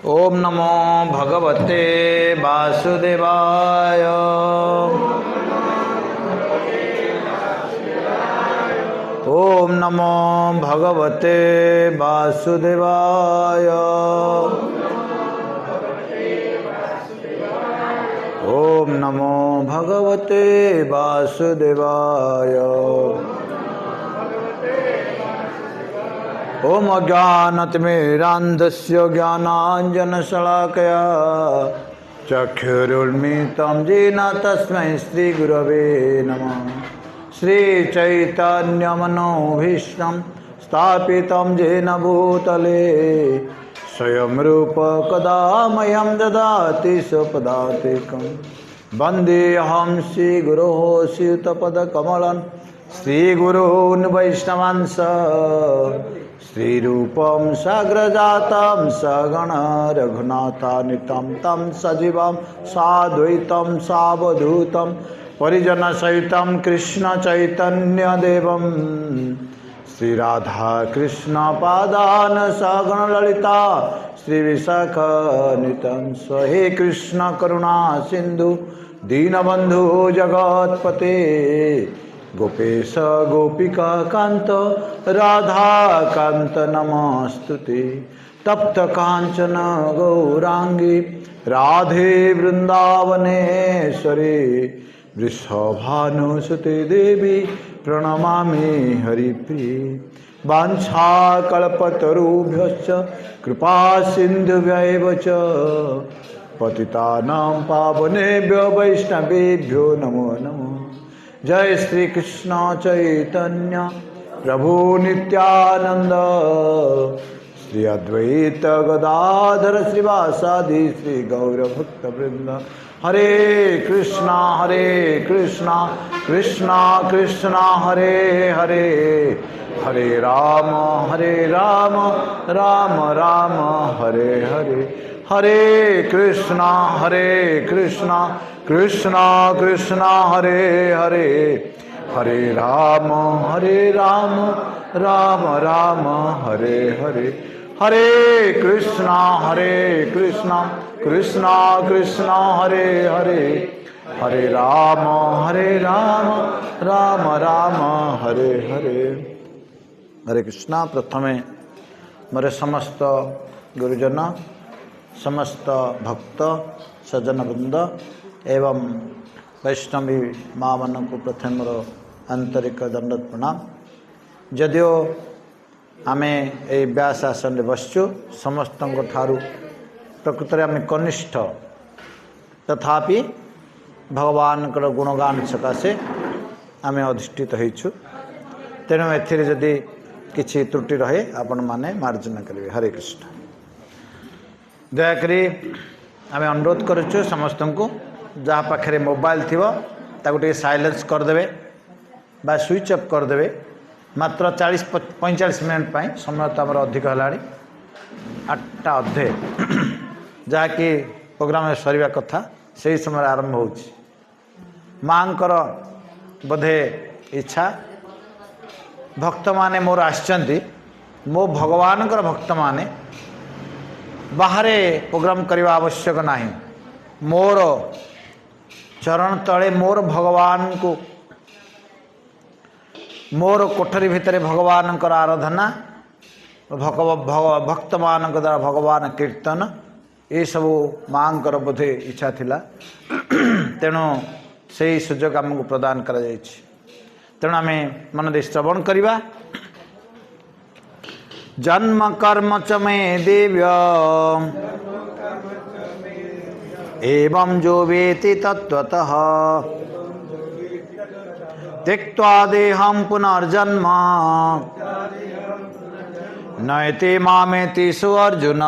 ओम नमो भगवते वासुदेवाय। ओम नमो भगवते वासुदेवाय। ओम नमो भगवते वासुदेवाय। ओम अज्ञानतिमिरान्धस्य ज्ञानाञ्जनशलाकया चक्षुरुन्मिलितं येन तस्मै श्रीगुरवे नमः। श्रीचैतन्यमनोभीष्टं स्थापितं येन भूतले स्वयं रूप कदा मह्यं ददाति स्वपदातिकं। वन्देऽहं श्रीगुरोः श्रीयुतपदकमलं श्रीगुरून् वैष्णवांश श्रीरूपं साग्रजातं सगण रघुनाथान्वितं तं सजीवं साद्वैतं सावधूतं परिजनसहितं कृष्णचैतन्यदेवं श्रीराधाकृष्णपादान् सगण ललिता श्रीविशाखान्वितं हे कृष्ण करुणा सिन्धु दीनबन्धु जगत्पते गोपेश गोपिका कांत राधा कांत नमस्तुते। तप्त कांचन गौरांगी राधे वृंदावनेश्वरी वृषभानुसुते देवी प्रणमामि हरिप्रिये। वाञ्छाकल्पतरुभ्यश्च कृपा सिन्धुभ्यैव च पतितानां पावनेभ्यो वैष्णवेभ्यो नमो नमः। जय श्री कृष्ण चैतन्य प्रभु नित्यानंद श्री अद्वैत गदाधर श्रीवासादि श्री गौरभक्तवृंद। हरे कृष्णा कृष्णा कृष्णा हरे हरे, हरे राम राम राम हरे हरे। हरे कृष्णा कृष्णा कृष्णा हरे हरे, हरे राम राम हरे हरे। हरे कृष्णा कृष्णा हरे हरे, हरे राम राम हरे हरे। हरे कृष्णा। प्रथमे मोर समस्त गुरुजन समस्त भक्त सज्जन वृंद एवं वैष्णवी माँ मान को प्रथम मोर आंतरिक दंडवत प्रणाम। जदिओ आमे ए व्यास आसन बसचु समस्त प्रकृत आम कनिष्ठ तथापि भगवान गुणगान सकाशे आमे अधिष्ठित होइछु। तेणु एदि किसी त्रुटि रहे आपण मैंने मार्जन करेंगे। हरे कृष्ण। दयाकोरी आम अनुरोध करुचु समस्त को जहाँ पाखे मोबाइल थी ताकू साइलेंस करदे बा स्विच ऑफ करदे। मात्र 40-45 मिनट पाई समय तो आमर अधिक है 8टा अधे जहाँकि प्रोग्राम सरिया कथा से समय आरंभ हो माँ बोधे इच्छा भक्त माने मोर आसचंती मो भगवान भक्त माने बाहर प्रोग्राम करने आवश्यक नहीं मोर चरण तले मोर भगवान को मोर कोठरी भितर भगवान आराधना भक्त मान द्वारा भगवान कीर्तन ये सब माँ बोधे इच्छा थिला तेणु से सुजोग आमको प्रदान करा जायछि। तेणु आम मन दे श्रवण करवा। जन्म कर्म च मे दिव्य एवं जो वेति तत्त्वतः त्यक्त्वा देहं पुनर्जन्म नयति मामेति सुअर्जुन।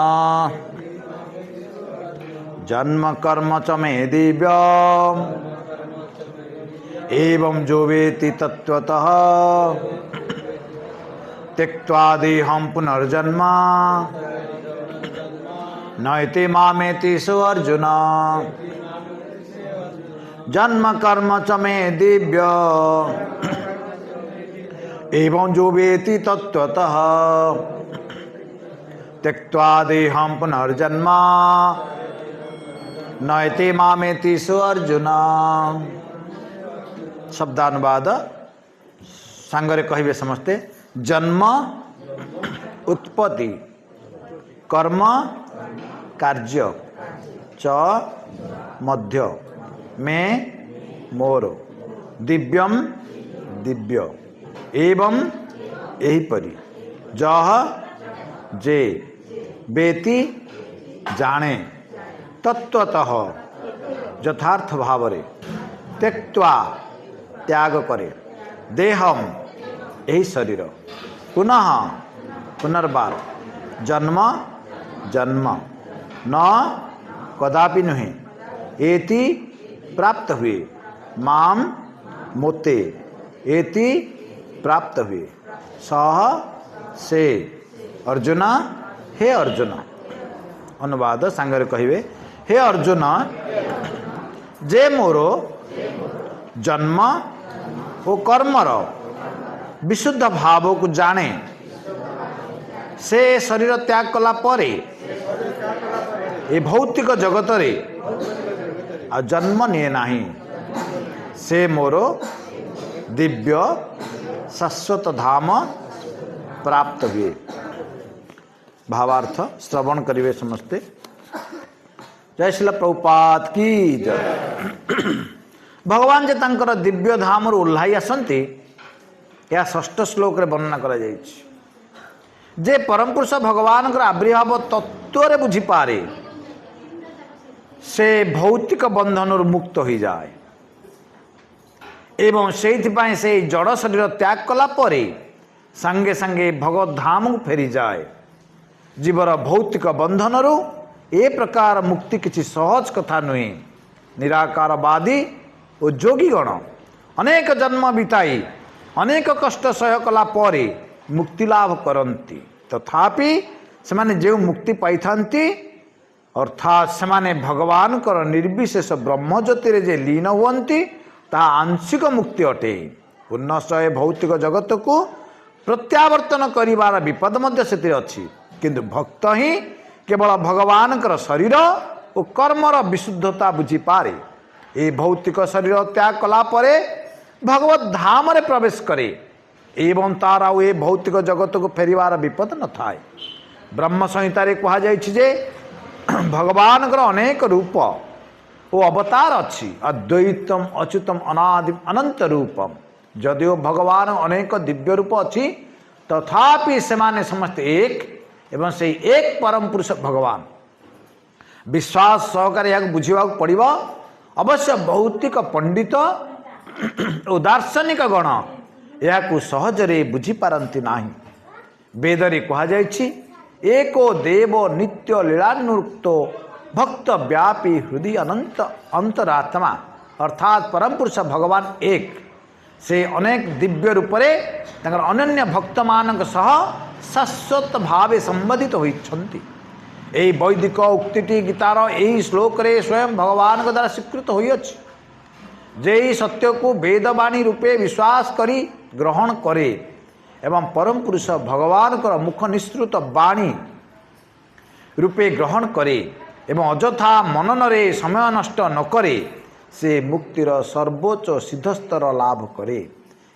जन्म कर्म च मे दिव्य एवं जो वेति तत्त्वतः त्यक्त्वा देहं पुनर्जन्म नयति मामेति सुअर्जुन। जन्म कर्म च मे दिव्य एवं जो वेति तत्त्वतः त्यक्त्वा देहं पुनर्जन्म नयति मामेति सुअर्जुन। शब्दानुवाद सांगरे कहिबे समस्ते। जन्म उत्पत्ति कर्म कार्य च मध्य में मोर दिव्यम दिव्य एवं एहीपरि जह जे बेति जाने तत्वतः यथार्थ भावरे त्यक्त्वा त्याग करे देहम यही शरीर पुनः पुनर्बार जन्म जन्म न कदापि नुहे एति प्राप्त हुए माम मोते एति प्राप्त हुए सह से अर्जुन हे अर्जुन। अनुवाद सांगरे कहिबे हे अर्जुन जे मोरो जन्म और कर्मर विशुद्ध भाव को जाने से शरीर त्याग कला परे ये भौतिक जगत रे आ जन्म निये नाही से मोर दिव्य शाश्वत धाम प्राप्त हुए। भावार्थ श्रवण करिवे समस्ते। जय श्रील प्रभुपाद की जय। भगवान जे तांकर दिव्य धाम ओह्लाई आसती या षष्ठ श्लोक रे वर्णना करा जायछि। जे परम पुरुष भगवान आविर्भाव तत्व रे बुझी पारे से भौतिक बंधन मुक्त हो जाए एवं से जड़ शरीर त्याग कला परे संगे संगे भगवत धाम को फेरी जाए। जीवर भौतिक बंधन ए प्रकार मुक्ति किसी सहज कथा नुहे। निराकारवादी और जोगीगण अनेक जन्म बिताई अनेक कष्ट सह कला परे मुक्ति लाभ करती तथापि सेमाने जो मुक्ति पाई थांती अर्थात सेमाने भगवान कर निर्विशेष ब्रह्म ज्योति रे जे लीन हुवंती ता आंशिक मुक्ति अटे। पुनश्चय भौतिक जगत को प्रत्यावर्तन करिवार विपद मध्य सेतिर अछि किंतु भक्त ही केवल भगवान कर शरीर और कर्मर विशुद्धता बुझी पारे। ये भौतिक शरीर त्याग कला परे भगवत धाम रे प्रवेश करे एवं तार आउ ए भौतिक जगत को फेरिवार विपद न थाए। ब्रह्म संहिता रे कहा जायछि जे भगवान कर अनेक रूप ओ अवतार अच्छी अद्वैतम अच्युतम अनादि अनंत रूपम। जदिओ भगवान अनेक दिव्य रूप अच्छी तथापि सेमाने समस्त एक एवं से एक परम पुरुष भगवान विश्वास सहकार या बुझा पड़ो। अवश्य भौतिक पंडित और दार्शनिक गण यह सहजरे बुझीपारती ना। वेदरे कहुଯାଇଛି एको देव नित्य लीलानुक्त भक्त व्यापी हृदय अनंत अंतरात्मा अर्थात परम पुरुष भगवान एक से अनेक दिव्य रूपरे तंकर अनन्य भक्त मानक सह शाश्वत भावे संबंधित होइछन्ति। एई वैदिक उक्तिटी गीतार एई श्लोक रे स्वयं भगवान के द्वारा स्वीकृत होइछ जे सत्य को वेदवाणी रूपे विश्वास करी ग्रहण करे एवं परम पुरुष भगवान का मुख निश्रुत वाणी रूपे ग्रहण करे एवं अजथा मनन रे समय नष्ट न करे से मुक्तिर सर्वोच्च सिद्धस्तर लाभ करे।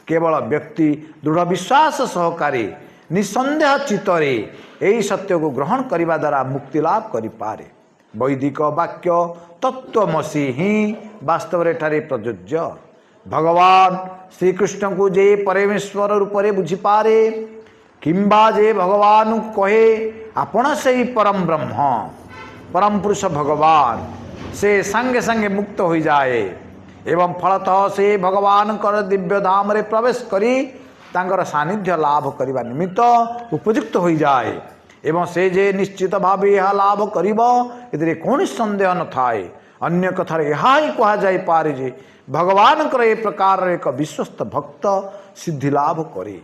केवल व्यक्ति दृढ़ विश्वास सहकारे निसंदेह चित्तरे यही सत्य को ग्रहण करने द्वारा मुक्ति लाभ करिपारे। वैदिक वाक्य तत्वमसी ही वास्तव ठारे प्रयोज्य। भगवान श्रीकृष्ण को जे परमेश्वर रूपरे बुझीपारे किंबा जे भगवान कहे आपण से ही परम ब्रह्म परम पुरुष भगवान से संगे संगे मुक्त हो जाए एवं फलतः से भगवान कर दिव्य धाम रे प्रवेश करी तांकर सानिध्य लाभ करने निमित्त उपयुक्त हो जाए एवं से जे निश्चित भाव यह लाभ करिब एथिरे कौन संदेह न थाए। अन्य कथार यह ही कहा जाई पारे जे भगवान कर ए प्रकार एक विश्वस्त भक्त सिद्धि लाभ करे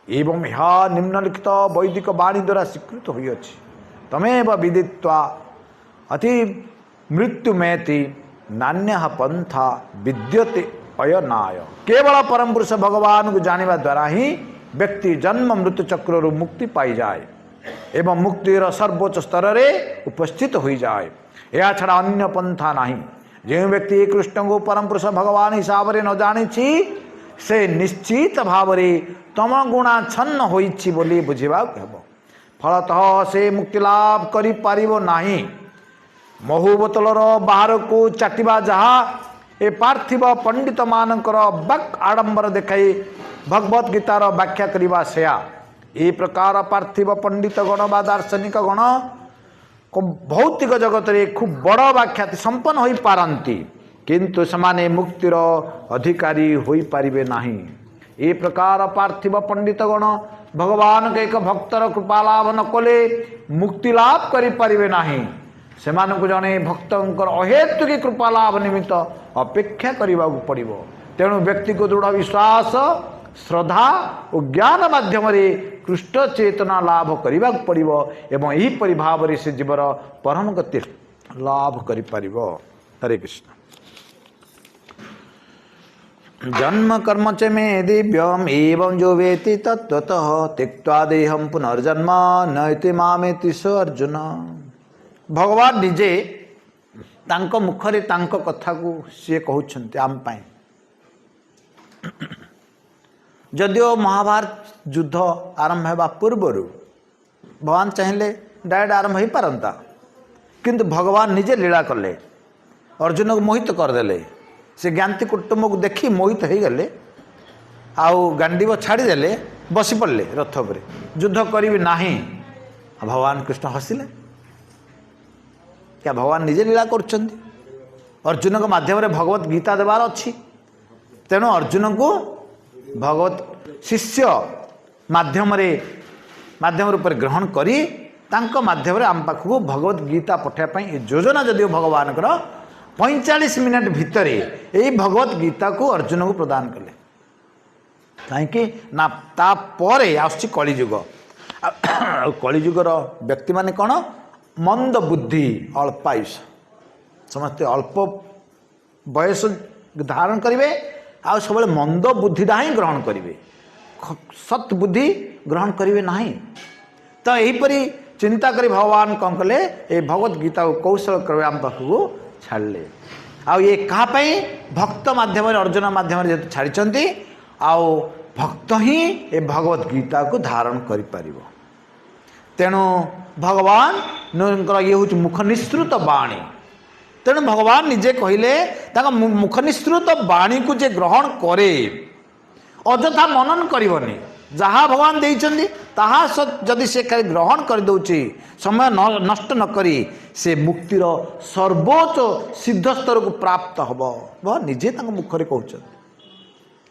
एवं यह निम्नलिखित वैदिक वाणी द्वारा स्वीकृत होइछि। तमेव विदित्वा अति मृत्युमेति नान्य पंथा विद्यते अयनाय। केवल परम पुरुष भगवान को जानिबा द्वारा ही व्यक्ति जन्म मृत्यु चक्रु मुक्ति पाई जाए एवं मुक्तिर सर्वोच्च स्तर रे उपस्थित हो जाए। यह छड़ा अन्य पंथा नहीं। जो व्यक्ति कृष्ण को परम पुरुष भगवान हिसाब से न जानी से निश्चित भाव रे तम गुणाच्छन्न होइछि बोली बुझिबा हेबो। फलतः से मुक्ति लाभ करि पारिबो नाही। महु बोतलर बाहर को चाटिबा जहा ए पार्थिव पंडित मानकर बक आडंबर देखाई भगवत गीतार व्याख्या करवा सेया। ए प्रकार पार्थिव पंडित गण बा दार्शनिक गण को भौतिक जगत रे खूब बड़ व्याख्या संपन्न हो पारती किंतु समाने मुक्तिर अधिकारी हो पारिबे नाही। ए प्रकार पार्थिव पंडित गण भगवान के एक भक्तर कृपा लाभ न कले मुक्ति लाभ करि पारिबे नाही। सेमानकु जने भक्तंकर अहेतुकी कृपा लाभ निमित्त अपेक्षा करने पड़ो। तेणु व्यक्ति को दृढ़ विश्वास श्रद्धा और ज्ञान माध्यम कृष्ण चेतना लाभ करने पड़ो एवं यही परि भाव से जीवर परम गति लाभ कर। हरे कृष्ण। जन्म कर्म च मे दिव्यम एवं जो वेति तत्त्वतः त्यक्त्वा देहम पुनर्जन्म नैति मामेति स अर्जुन। भगवान निजे तांको मुखरे तांको कथा को सी कहते आम पाए। जदिओ महाभारत युद्ध आरंभ होगा पूर्वर भगवान चाहिए डायरेक्ट आरंभ हो पारंता किंतु भगवान निजे लीला कले अर्जुन को मोहित करदे। से ज्ञाति कुटुंब को देखी मोहित हो गले आउ गांडीव छाड़ीदे बसी पड़े रथ पर युद्ध करी नहीं। भगवान कृष्ण हसिले। क्या भगवान निजे लीला करछन्ति। अर्जुन को माध्यम रे भगवत गीता देवार अच्छी तेणु अर्जुन को भगवत शिष्य माध्यम रूप ग्रहण करी तांको माध्यम रे आम पाखु भगवत गीता पठाई योजना जदिव भगवान 45 मिनट भितर यही भगवत गीता को अर्जुन को प्रदान कले। कहीं ना तापरे आसुची कलिजुग। कलिजुगर व्यक्ति माने कौन मंद बुद्धि अल्पायुष समस्ते अल्प बयस धारण करेंगे आ सब मंद बुद्धिटा ही ग्रहण करेंगे सत बुद्धि ग्रहण करेंगे नहीं। तो यहीपरी चिंता करी भगवान कौन कले ये भगवत गीता को कौशल कर आम पाखक छाड़े। आ ये कहाँपाई भक्त माध्यम अर्जुन माध्यम जेहतु छाड़ी आओ भक्त ही ये भगवत गीता को धारण कर। तेणु भगवान ये हूँ मुख निश्रुत वाणी। तेणु भगवान निजे कहले मुख निश्रुत वाणी को जे ग्रहण करे अजथा मनन करनी जहाँ भगवान देइचंदी ताहा जदि से ग्रहण कर दउची समय नष्ट न करी से मुक्तिर सर्वोच्च सिद्ध स्तर को प्राप्त हब वह निजे मुखरे कहते।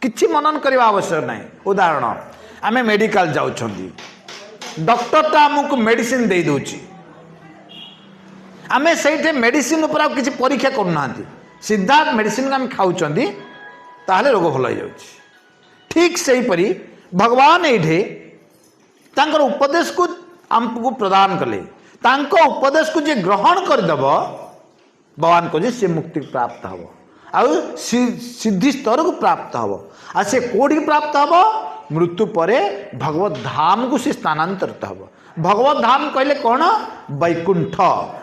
किछि मनन करवा आवश्यक नहीं। उदाहरण आम मेडिकल जाउछंदी डॉक्टर आमको मेडिसिन दे दूची आम से मेडिसिन उपर किसी परीक्षा करूना सीधा मेडिसिन आम खाऊँगी ताहले रोग भल हो जाऊँ। ठीक सेहीपरि भगवान ये उपदेश को आमको प्रदान कले उपदेश को जे ग्रहण करदेव भगवान को सी मुक्ति प्राप्त हम आउ सिद्धि स्तर को प्राप्त हम आ से कौटी प्राप्त हम मृत्यु परे भगवत धाम को सी स्थानांतरित हम। भगवत धाम कहले कौन वैकुंठ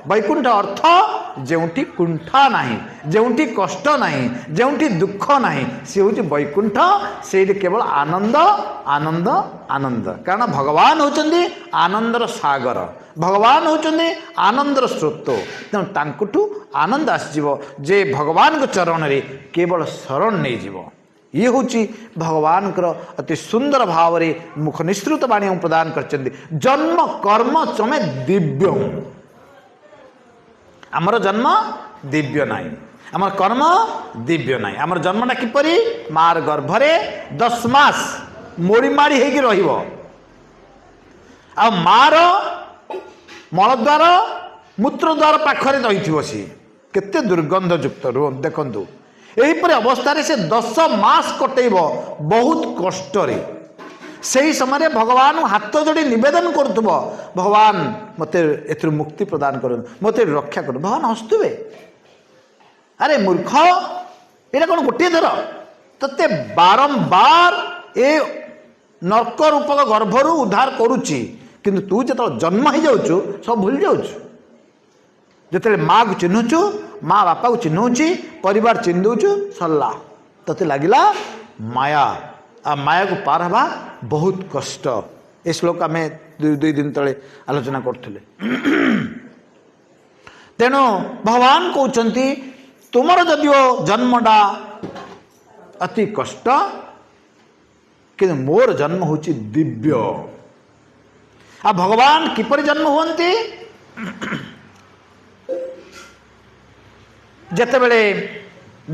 वैकुंठ अर्थ जोटी कुंठा नहीं जोटी कष्ट नहीं जोटी दुख नहीं सी हूँ वैकुंठ से केवल आनंद आनंद आनंद कारण भगवान होचंदी आनंदर सागर भगवान होचंदी आनंदर स्रोत तेणु तांकुठु आनंद आसीजिवो जे भगवान के चरण रे केवल शरण नहीं जीवो। ये हूँ भगवान अति सुंदर भाव रे मुख निश्रुत वाणी प्रदान कर जन्म कर्म चमे दिव्य आमर जन्म दिव्य नाई आमर कर्म दिव्य नाई आमर जन्मटा किपरि मार गर्भरे 10 मास मोड़ी माड़ी होगी रहिबो आ मार मलद्वार मूत्रद्वार पाखरे रही सी केते दुर्गंध युक्त देखंतु यहीपर अवस्था से 10 मास कटेब बहुत कष्ट से ही समय भगवान हाथ जोड़ी निवेदन करुव भगवान मत ए मुक्ति प्रदान कर मत रक्षा कर भगवान हसुवे अरे मूर्ख ये कौन गोटे थर ते बारंबार ए नर्क रूपक गर्भर उद्धार करुच्ची किंतु तू जो जन्म हो जाऊँ सब भूल जाऊँ जिते माँ को चिन्हुचु माँ बापा को चिन्हूची परिवार चिन्ह दौचु सरला तते लगिला माया आ माया को पार हवा बहुत कष्ट। ए श्लोक आम 2 दिन तले आलोचना करथिले। तेणु भगवान कहते तुमर जदिओ जन्मटा अति कष्ट कि मोर जन्म होची दिव्य। आ भगवान किपर जन्म हुंती जेतेबेले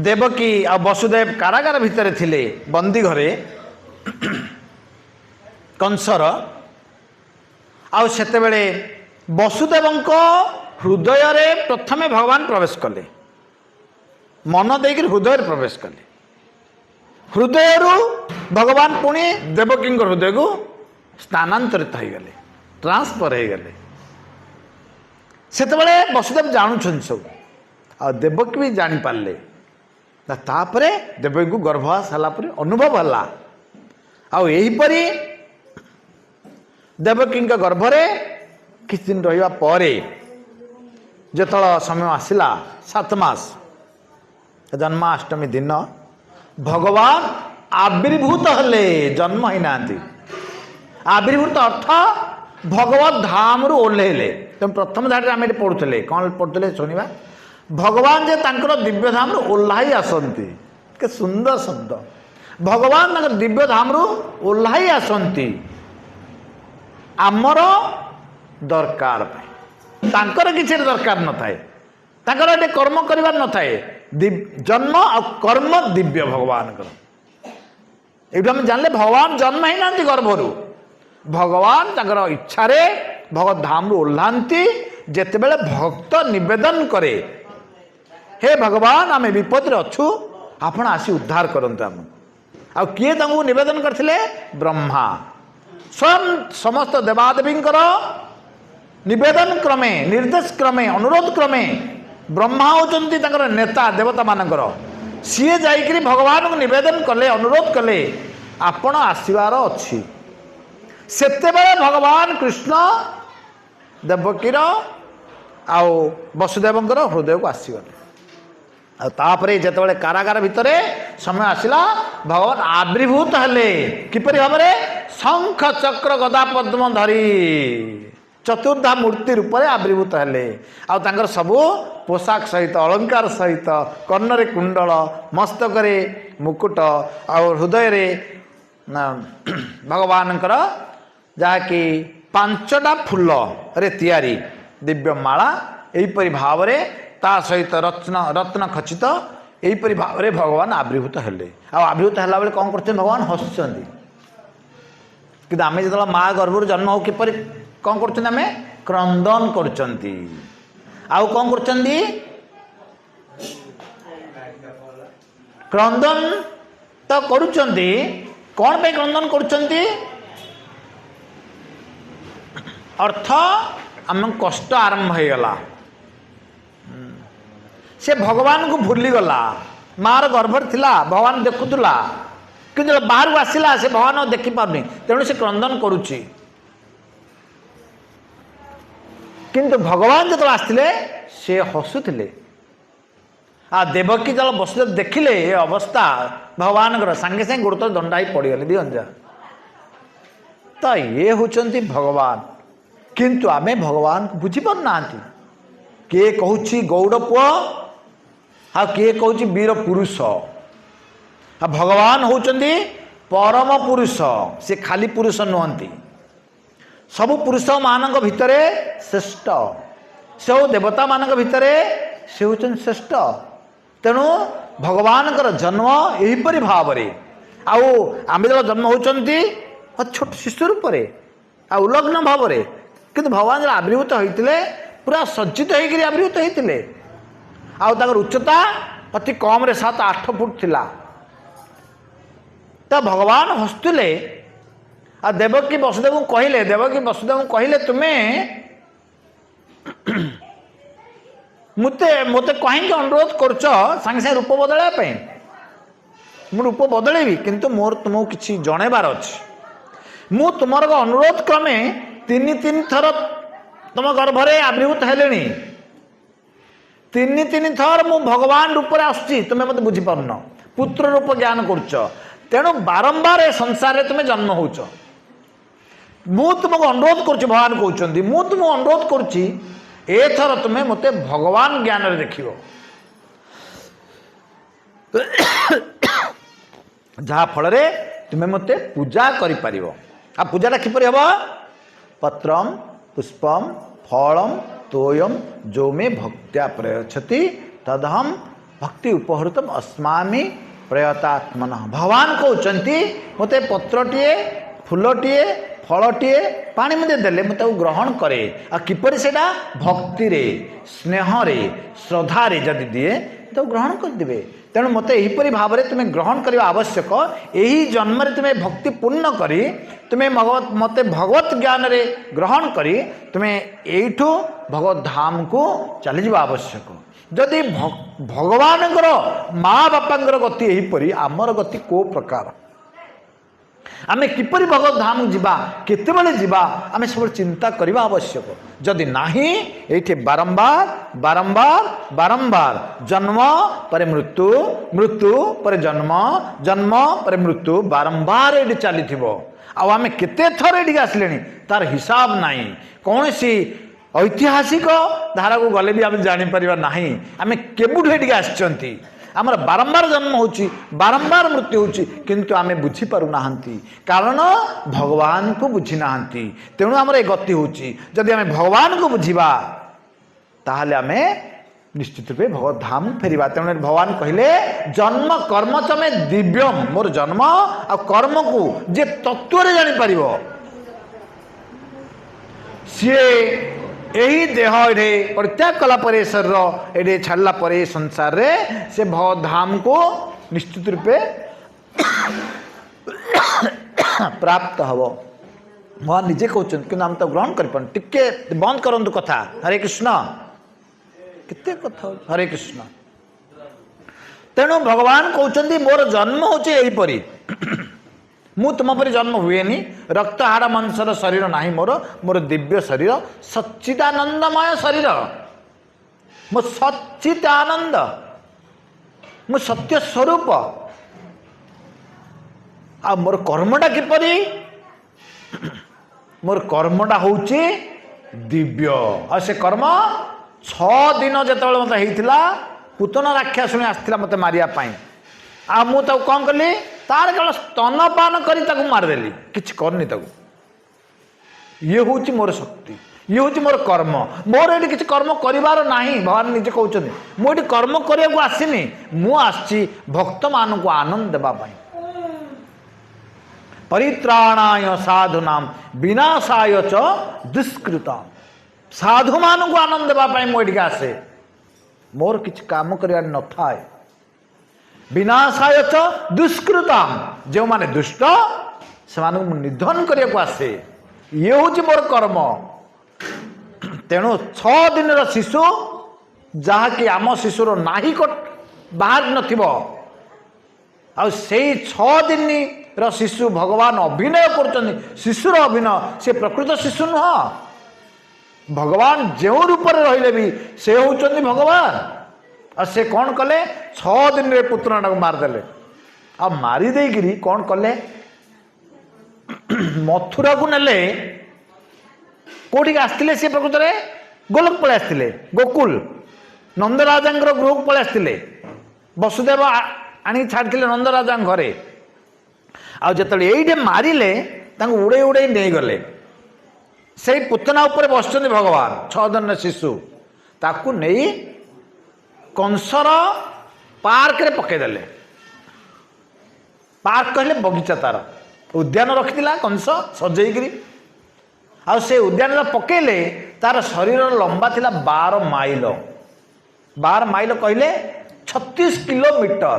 देवकी आ वसुदेव कारागार भितर थिले बंदी घरे कंसर आउ सेतेबेले वसुदेवंको हृदय रे प्रथमे भगवान प्रवेश कले मन देकर हृदय प्रवेश कले हृदय भगवान पुणी देवकी हृदय को स्थानांतरित हो गले ट्रांसफर हो गले सेतेबेले वसुदेव जानुछन सब आ देवकी भी जानी पारले तापरे देवकी को गर्भ सारा अनुभव है आउ यहीपरि देवकी गर्भरे किछ दिन रहिबा परे जतल समय आसिला 7 मास जन्माष्टमी दिन भगवान आविर्भूत हले जन्म ही नांती आविर्भूत अर्थ भगवत धाम रु ओल्हेले तुम प्रथम धारे आम पढ़ुले कौन पढ़ुले शुणा भगवान जे तांकर दिव्य धाम रु ओह्लाई आसंती के सुंदर शब्द भगवान तांकर दिव्य धाम रु ओह्लाई आसंती आमर दरकार तांकर किसी दरकार न थाए तांकर एटे कर्म करिवार न थाए जन्म और कर्म दिव्य भगवान ये आम जानले भगवान जन्म ही ना गर्भरु भगवान तांकर इच्छा रे भगवत धाम रु ओह्लांती जेतेबेले भक्त निवेदन करे हे भगवान आम विपद अच्छु आपण आसी उद्धार करते आम आ किए निवेदन करथिले ब्रह्मा स्वयं समस्त देवादेवी निवेदन क्रमे निर्देश क्रमे अनुरोध क्रमे ब्रह्मा होचंती तांकर नेता देवता मानकर सीए जाइकरी भगवान को निवेदन कले अनुरोध कले आपण आसीबार अछि सेतेबेले भगवान कृष्ण देवकीर आउ वसुदेवंकर हृदय को आसीगले तापरे जेतेबेले कारागार भितर समय आसिला भगवान आविर्भूत हेले किपरि भाव में शंख चक्र गदा पद्म धरी चतुर्धा मूर्ति रूप में आविर्भूत हेले आ तांकर सबु पोशाक सहित अलंकार सहित कर्णरे कुंडल मस्तक मुकुट आ हृदय रे भगवानकर जहाँकि 5टा फूल रे दिव्य माला एहीपरि भाव ता सहित रत्न रत्न खचित यहीपरि भाव में भगवान आविर्भूत हेले आविर्भूत है बेले कौन कर भगवान हसुँच कि आम जो माँ गर्भ जन्म हो किपर कौन कर क्रंदन कर कौन कर क्रंदन तो करुँच कौन पे क्रंदन करुँच अर्थ आम कष्ट आरंभ हो गला से भगवान को भूलीगला मार गर्भर थिला भगवान देखुला कि बाहर को आसला से भगवान देखी पारनी तेणु से क्रंदन करुच्ची किंतु भगवान जो आसते से हसुले आ देवकी जल बस देखिले ये अवस्था भगवान सांगे सांगे गोड़ तो दंडा ही पड़गले दिजा तो ये होचंती भगवान किंतु आमे भगवान को बुझी पार ना किए कहूँ गौड़ पुआ आ किए कहूँ वीर पुरुष आ भगवान होचंती परम पुरुष से खाली पुरुष नुहंती सबु पुरुष मानक भितरे श्रेष्ठ से देवता मानक भितरे से होचन श्रेष्ठ तेणु भगवान जन्म यहीपरि भाव आम जो जन्म होचंती छोट शिशु रूप से उलग्न भाव किंतु भगवान जो आविर्भूत होते पूरा सज्जित होकर आविर्भूत होते आर उच्चता अति कम 7-8 फुट थिला तो भगवान हसुले आ देवकी वसुदेव कहले कहले तुम्हें मते मते कहीं अनुरोध कर सांगे सांगे रूप बदलवाई मु रूप बदलेबी किंतु मोर तुमको किसी जनबार अच्छी मु तुम अनुरोध क्रमे 3 थर तुम गर्भरे आविर्भूत हेले 3 थर मु भगवान रूप में आसुची तुम्हें मत बुझीपार पुत्र रूप ज्ञान करुच तेणु बारंबार ए संसार में तुम्हें जन्म होच मु तुमको अनुरोध करुच्ची भगवान कहते मु तुमको अनुरोध करुच्ची एथर तुम्हें मते भगवान ज्ञान रे देखियो जहा फल रे तुम्हें मते पूजा करि परिबो आ पूजाटा किपरि हबो पत्रम पुष्पम फलम तोयम जो मे भक्त्या प्रयच्छति तदहम भक्ति उपहृतम अस्मामि प्रयतात्मन भगवान कहते मते पत्रटीए फूलटीए फलटीए पानी मते देले मते ग्रहण करे आ किपरि सेटा भक्ति रे स्नेह रे श्रद्धा रे जदि दिए तो ग्रहण कर देबे तेणु मते एहीपरि भाव में तुम्हें ग्रहण करवा आवश्यक यही जन्म रे तुम्हें भक्ति पूर्ण करी तुम्हें मते भगवत ज्ञान रे ग्रहण करी तुम्हें एठू भगवत धाम को चली जावा आवश्यक जदि भगवान माँ बापा गति यहीपरि आमर गति को प्रकार आमे किपरि भगवत धाम जीवा केतेबेले जीवा आमे सब चिंता करबा आवश्यक जदि नाही एठे बारंबार बारंबार बारंबार जन्म पर मृत्यु मृत्यु पर जन्म जन्म पर मृत्यु बारंबार एठी चलीथिबो आ आमे केते थर एठी आसलेनी तार हिसाब नाही कौन सी ऐतिहासिक धारा को गले भी आम जापर ना आम केबुठ एटी आसचंती आमर बारंबार जन्म होची बारंबार मृत्यु होची किंतु आम बुझीपार ना कारण भगवान को बुझी ना तेणु आमर ए गति होची जदि आम भगवान को बुझीबा ताहले आम निश्चित रूपे भगवत धाम फेरिबा तेणु भगवान कहले जन्म कर्म चमे दिव्यम मोर जन्म आ कर्म को जे तत्व रे जानि परिबो सी यही देह ये परित्याग कला पर शरीर ये छाड़ला पर संसार रे से भगवत धाम को निश्चित रूपे प्राप्त हम भगवान निजे कहते कि आम तो ग्रहण कर टिके बंद करंतु कथा हरे कृष्ण केते कथा हरे कृष्ण तेणु भगवान कहते मोर जन्म होचे एहीपरि मु तुम पर जन्म हुए नी रक्त हाड़ मांसर शरीर नाही मोर मोर दिव्य शरीर सच्चिदानंदमय शरीर मो सच्चित आनंद मो सत्य स्वरूप आ मोर कर्मटा किपरि मोर कर्मटा होची दिव्य आ से कर्म 6 दिन जेतबेले मते हेइतिला पुतना राक्षसुणी आस्थिला मते मारिया पाई आ मु त कौन कली तार केवल स्तनपान करी ताकू मारदेली किछि करनी ताकू ये हूँ मोर शक्ति ये हूँ मोर कर्म मोर ये किसी कर्म करार ना भगवान निजे कहते मुझे कर्म करने को आसनी मुझे भक्त मान को आनंद देवाई परित्राणाय साधुना विनाशाय च दुष्कृता साधु मान को आनंद देवाई मुझे आसे मोर किसी काम कर न थाए विनाशाय च दुष्कृता जो माने दुष्ट से निधन करने को आसे ये हूँ मोर कर्म तेणु 6 दिन शिशु जहाँकि आम शिशुर नाही बाहर नथिबो आ से 6 दिन शिशु भगवान अभिनय कर शिशुर अभिनय से प्रकृत शिशु नुह भगवान जो रूप में रहिले भी से होचंदी भगवान और से कौन कले 6 दिन रे पुत्रना को मारदेले आ मारी देगिरी कौन कले मथुरा को नेले कोठी आसते सी प्रकृत में गोलक पलि आसते गोकुल नंदराजा गृह को पलि आसते वसुदेव आनी छाड़ी नंदराजा घरे आते ये मारे उड़े उड़े नहीं गले से पुतना उपर बस भगवान 6 दिन शिशु ताकू नहीं कंसर पार्क रे पकईदे पार्क कहले बगीचा तार उद्यान रखिला कंस सजेकरी आ से उद्यान पकेले तार शरीर लंबा थिला 12 माइल कहले 36 किलोमीटर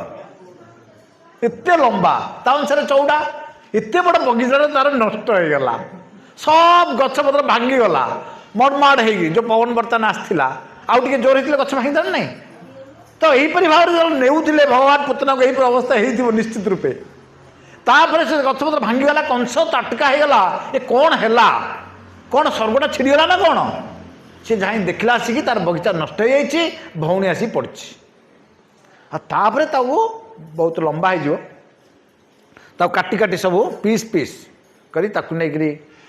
एते लंबा ता अनुसार चौड़ा एते बड़ बगीचा तार नष्ट हो गला सब गछपत्र भांगी गला मडमाड हो जो पवन बर्तन आसला आउ टे जोर होते गछ भांगी देना नहीं तो यहीपरि भाव नेउथिले भगवान पुतना को यही अवस्था हो निश्चित रूपे तापर से गछपत्र भांगीगला कंस ताटका हो गला ये कौन है कौन स्वर्गटा छिड़गला ना कौन सी जाई देखला आसिक तार बगीचा नष्ट हो जाए भौणी आसी पड़ी बहुत लंबा हो काटी काटी सब पीस पीस करी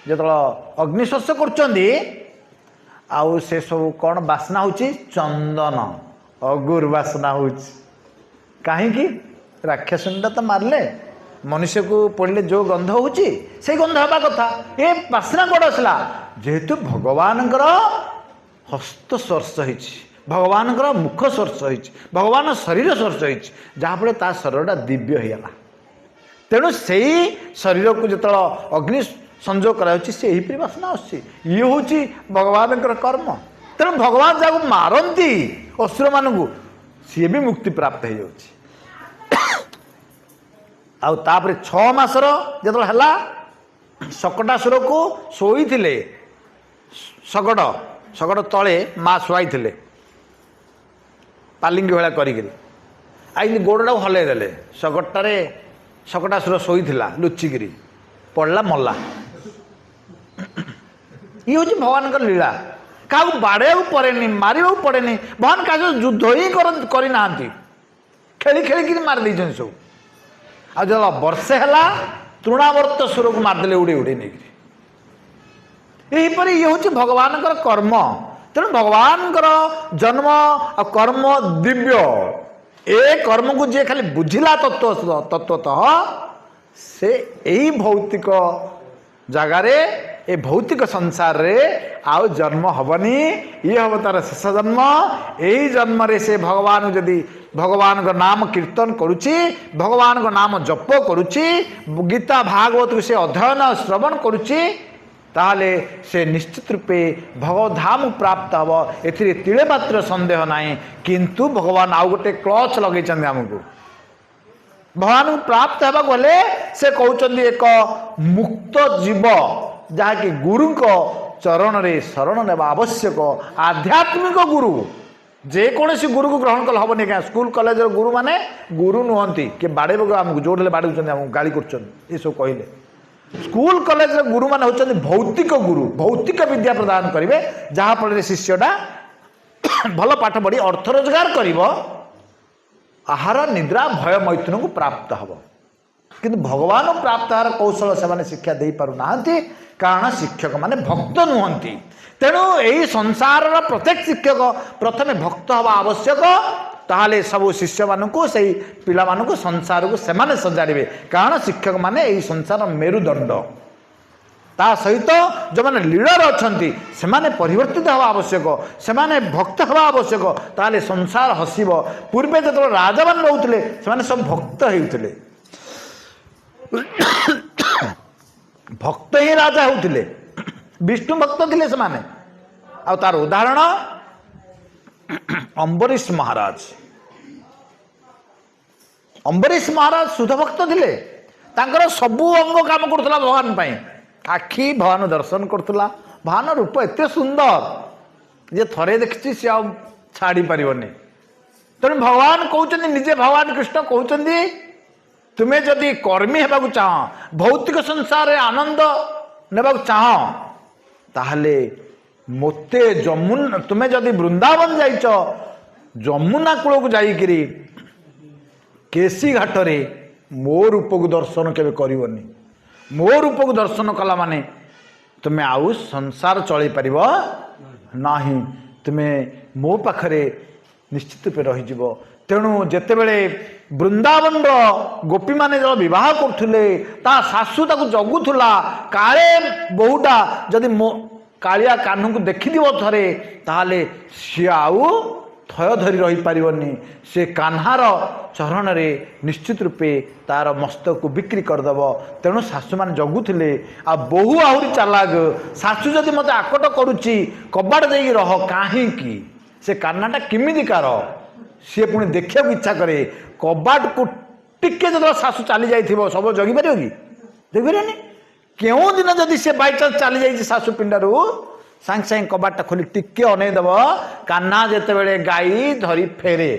जो अग्निशस्त्र कर से सब कौन बासना हो चंदन अगुर बासना हो कहीं राक्षसुंडा तो मारले मनुष्य को पड़े जो गंध हो गंध हवा कथा ये बासना कौन आसला जेहेतु भगवान हस्त स्पर्श भगवान मुख स्पर्श भगवान शरीर स्पर्श जहाँफल ता शरीरटा दिव्य होगा तेणु से शरीर को जो अग्नि संजोग कर बासना आसी ये हूँ भगवान कर्म तेणु भगवान जहाँ मारती असुर मान सी भी मुक्ति प्राप्त हो जाऊँगी आउे 6 मासर जो है शकटासुर को शोई शगड़ तले माँ शुआई पालिंगी भाया करी गोड़ा हलैदे शगटारे शकटासुर शोई लुचिकी पड़ला मल्ला ये हूँ भगवान लीला क्या बाड़े पड़े मारे पड़े भगवान क्या युद्ध ही करना खेली खेलिकी मार सब आ जो वर्षे है तृणावर्त सुर को मारदे उड़े उड़े नहीं यहीपरि ये हूँ भगवान कर्म तेणु भगवान जन्म आ कर्म दिव्य ए कर्म को जी खाली बुझिला तत्वतः से यही भौतिक जगार ए भौतिक संसार रे आउ जन्म हबनी ये हम तार शेष जन्म यही जन्म रे से भगवान जदि भगवान का नाम कीर्तन करुच्ची भगवान का नाम जप करुच्ची गीता भागवत को से अध्ययन श्रवण करुच्ची ताहले से निश्चित रूपे भगवधाम प्राप्त हम ए तिले मात्र संदेह नहीं किंतु भगवान आउ गोटे क्लच लगे आमको भगवान को प्राप्त होगा गले से कहते एक मुक्त जीव जहाँकि गुरु चरण रे शरण नेबा आवश्यक आध्यात्मिक गुरु जेकोसी गुरु को ग्रहण कल हेनी क्या स्कूल कॉलेज गुरु माने गुरु नुहति कि बाड़े आमको जो बाड़े गाड़ी कर कहले स्कूल कॉलेज गुरु मान होती भौतिक गुरु भौतिक विद्या प्रदान करेंगे जहाँफल शिष्यटा भल पाठ पढ़ी अर्थ रोजगार कर आहार निद्रा भय मैथुन को प्राप्त हम किंतु भगवान प्राप्त आहार कौशल से शिक्षा दे पारना कारण शिक्षक माने भक्त नुहति तेणु यही संसार प्रत्येक शिक्षक प्रथमे भक्त हवा आवश्यक ताहले सब शिष्य मानू से पिला मानू संसार को सेमाने सजाड़े कारण शिक्षक माने यही संसार मेरुदंड ता सहित जो मैंने लीडर अच्छा से परिवर्तित हवा आवश्यक से भक्त हवा आवश्यक ताले संसार हसब पूर्वे जो राजा मान रोते से सब भक्त होते भक्त ही राजा होते विष्णु भक्त थे से आ तार उदाहरण अम्बरीश महाराज शुद्ध भक्त थे तांकर सबू अंग काम करुला भगवान पाई आखि भगवान दर्शन करुला भगवान रूप एत सुंदर जे थरे देखी सी आ छाड़ी पारनी तेणु भगवान कहते निजे भगवान कृष्ण कहते तुम्हें जदि कर्मी होगा चाह भौतिक संसार आनंद नेबा चाह ताहले मोते जमुना तुम्हें जदि वृंदावन जाइच जमुना कूल को जाइकरी केसी घाट रे मो रूप को दर्शन केबे करिवनी मो रूप को दर्शन कला माने तुम्हें आउ संसार चली पार नाही तुम्हें मो पाखरे निश्चित रूप रही तेणु जेतेबेले वृंदावन गोपी माने जो विवाह करुले ता सासू ताकू जगुला काले बहुटा जदि कालिया कान्हू को देखिदिव थरे ताहले सी आउ थय धरी रही पारिबनी से कान्हार चरण रे निश्चित रूपे तार मस्तक को बिक्री करदेव तेणु शाशु मान जगुले आ बहु आहरी चालाक शाशु जदि मत आकट करुच्ची कबाड़ दे रह कहीं से कान्हाटा किमिदिकार सी पुणी देखा इच्छा करे कबाड़ को टिके जो शाशु चली जाइए सब जगी पार कि जगिपारे क्यों दिन जदि से बाई चान्स चली जाइए शाशु पिंडारू सांग सांग कबाटा खोली टिके अनईदेव कान्हा जितेबले गाई धरी फेरे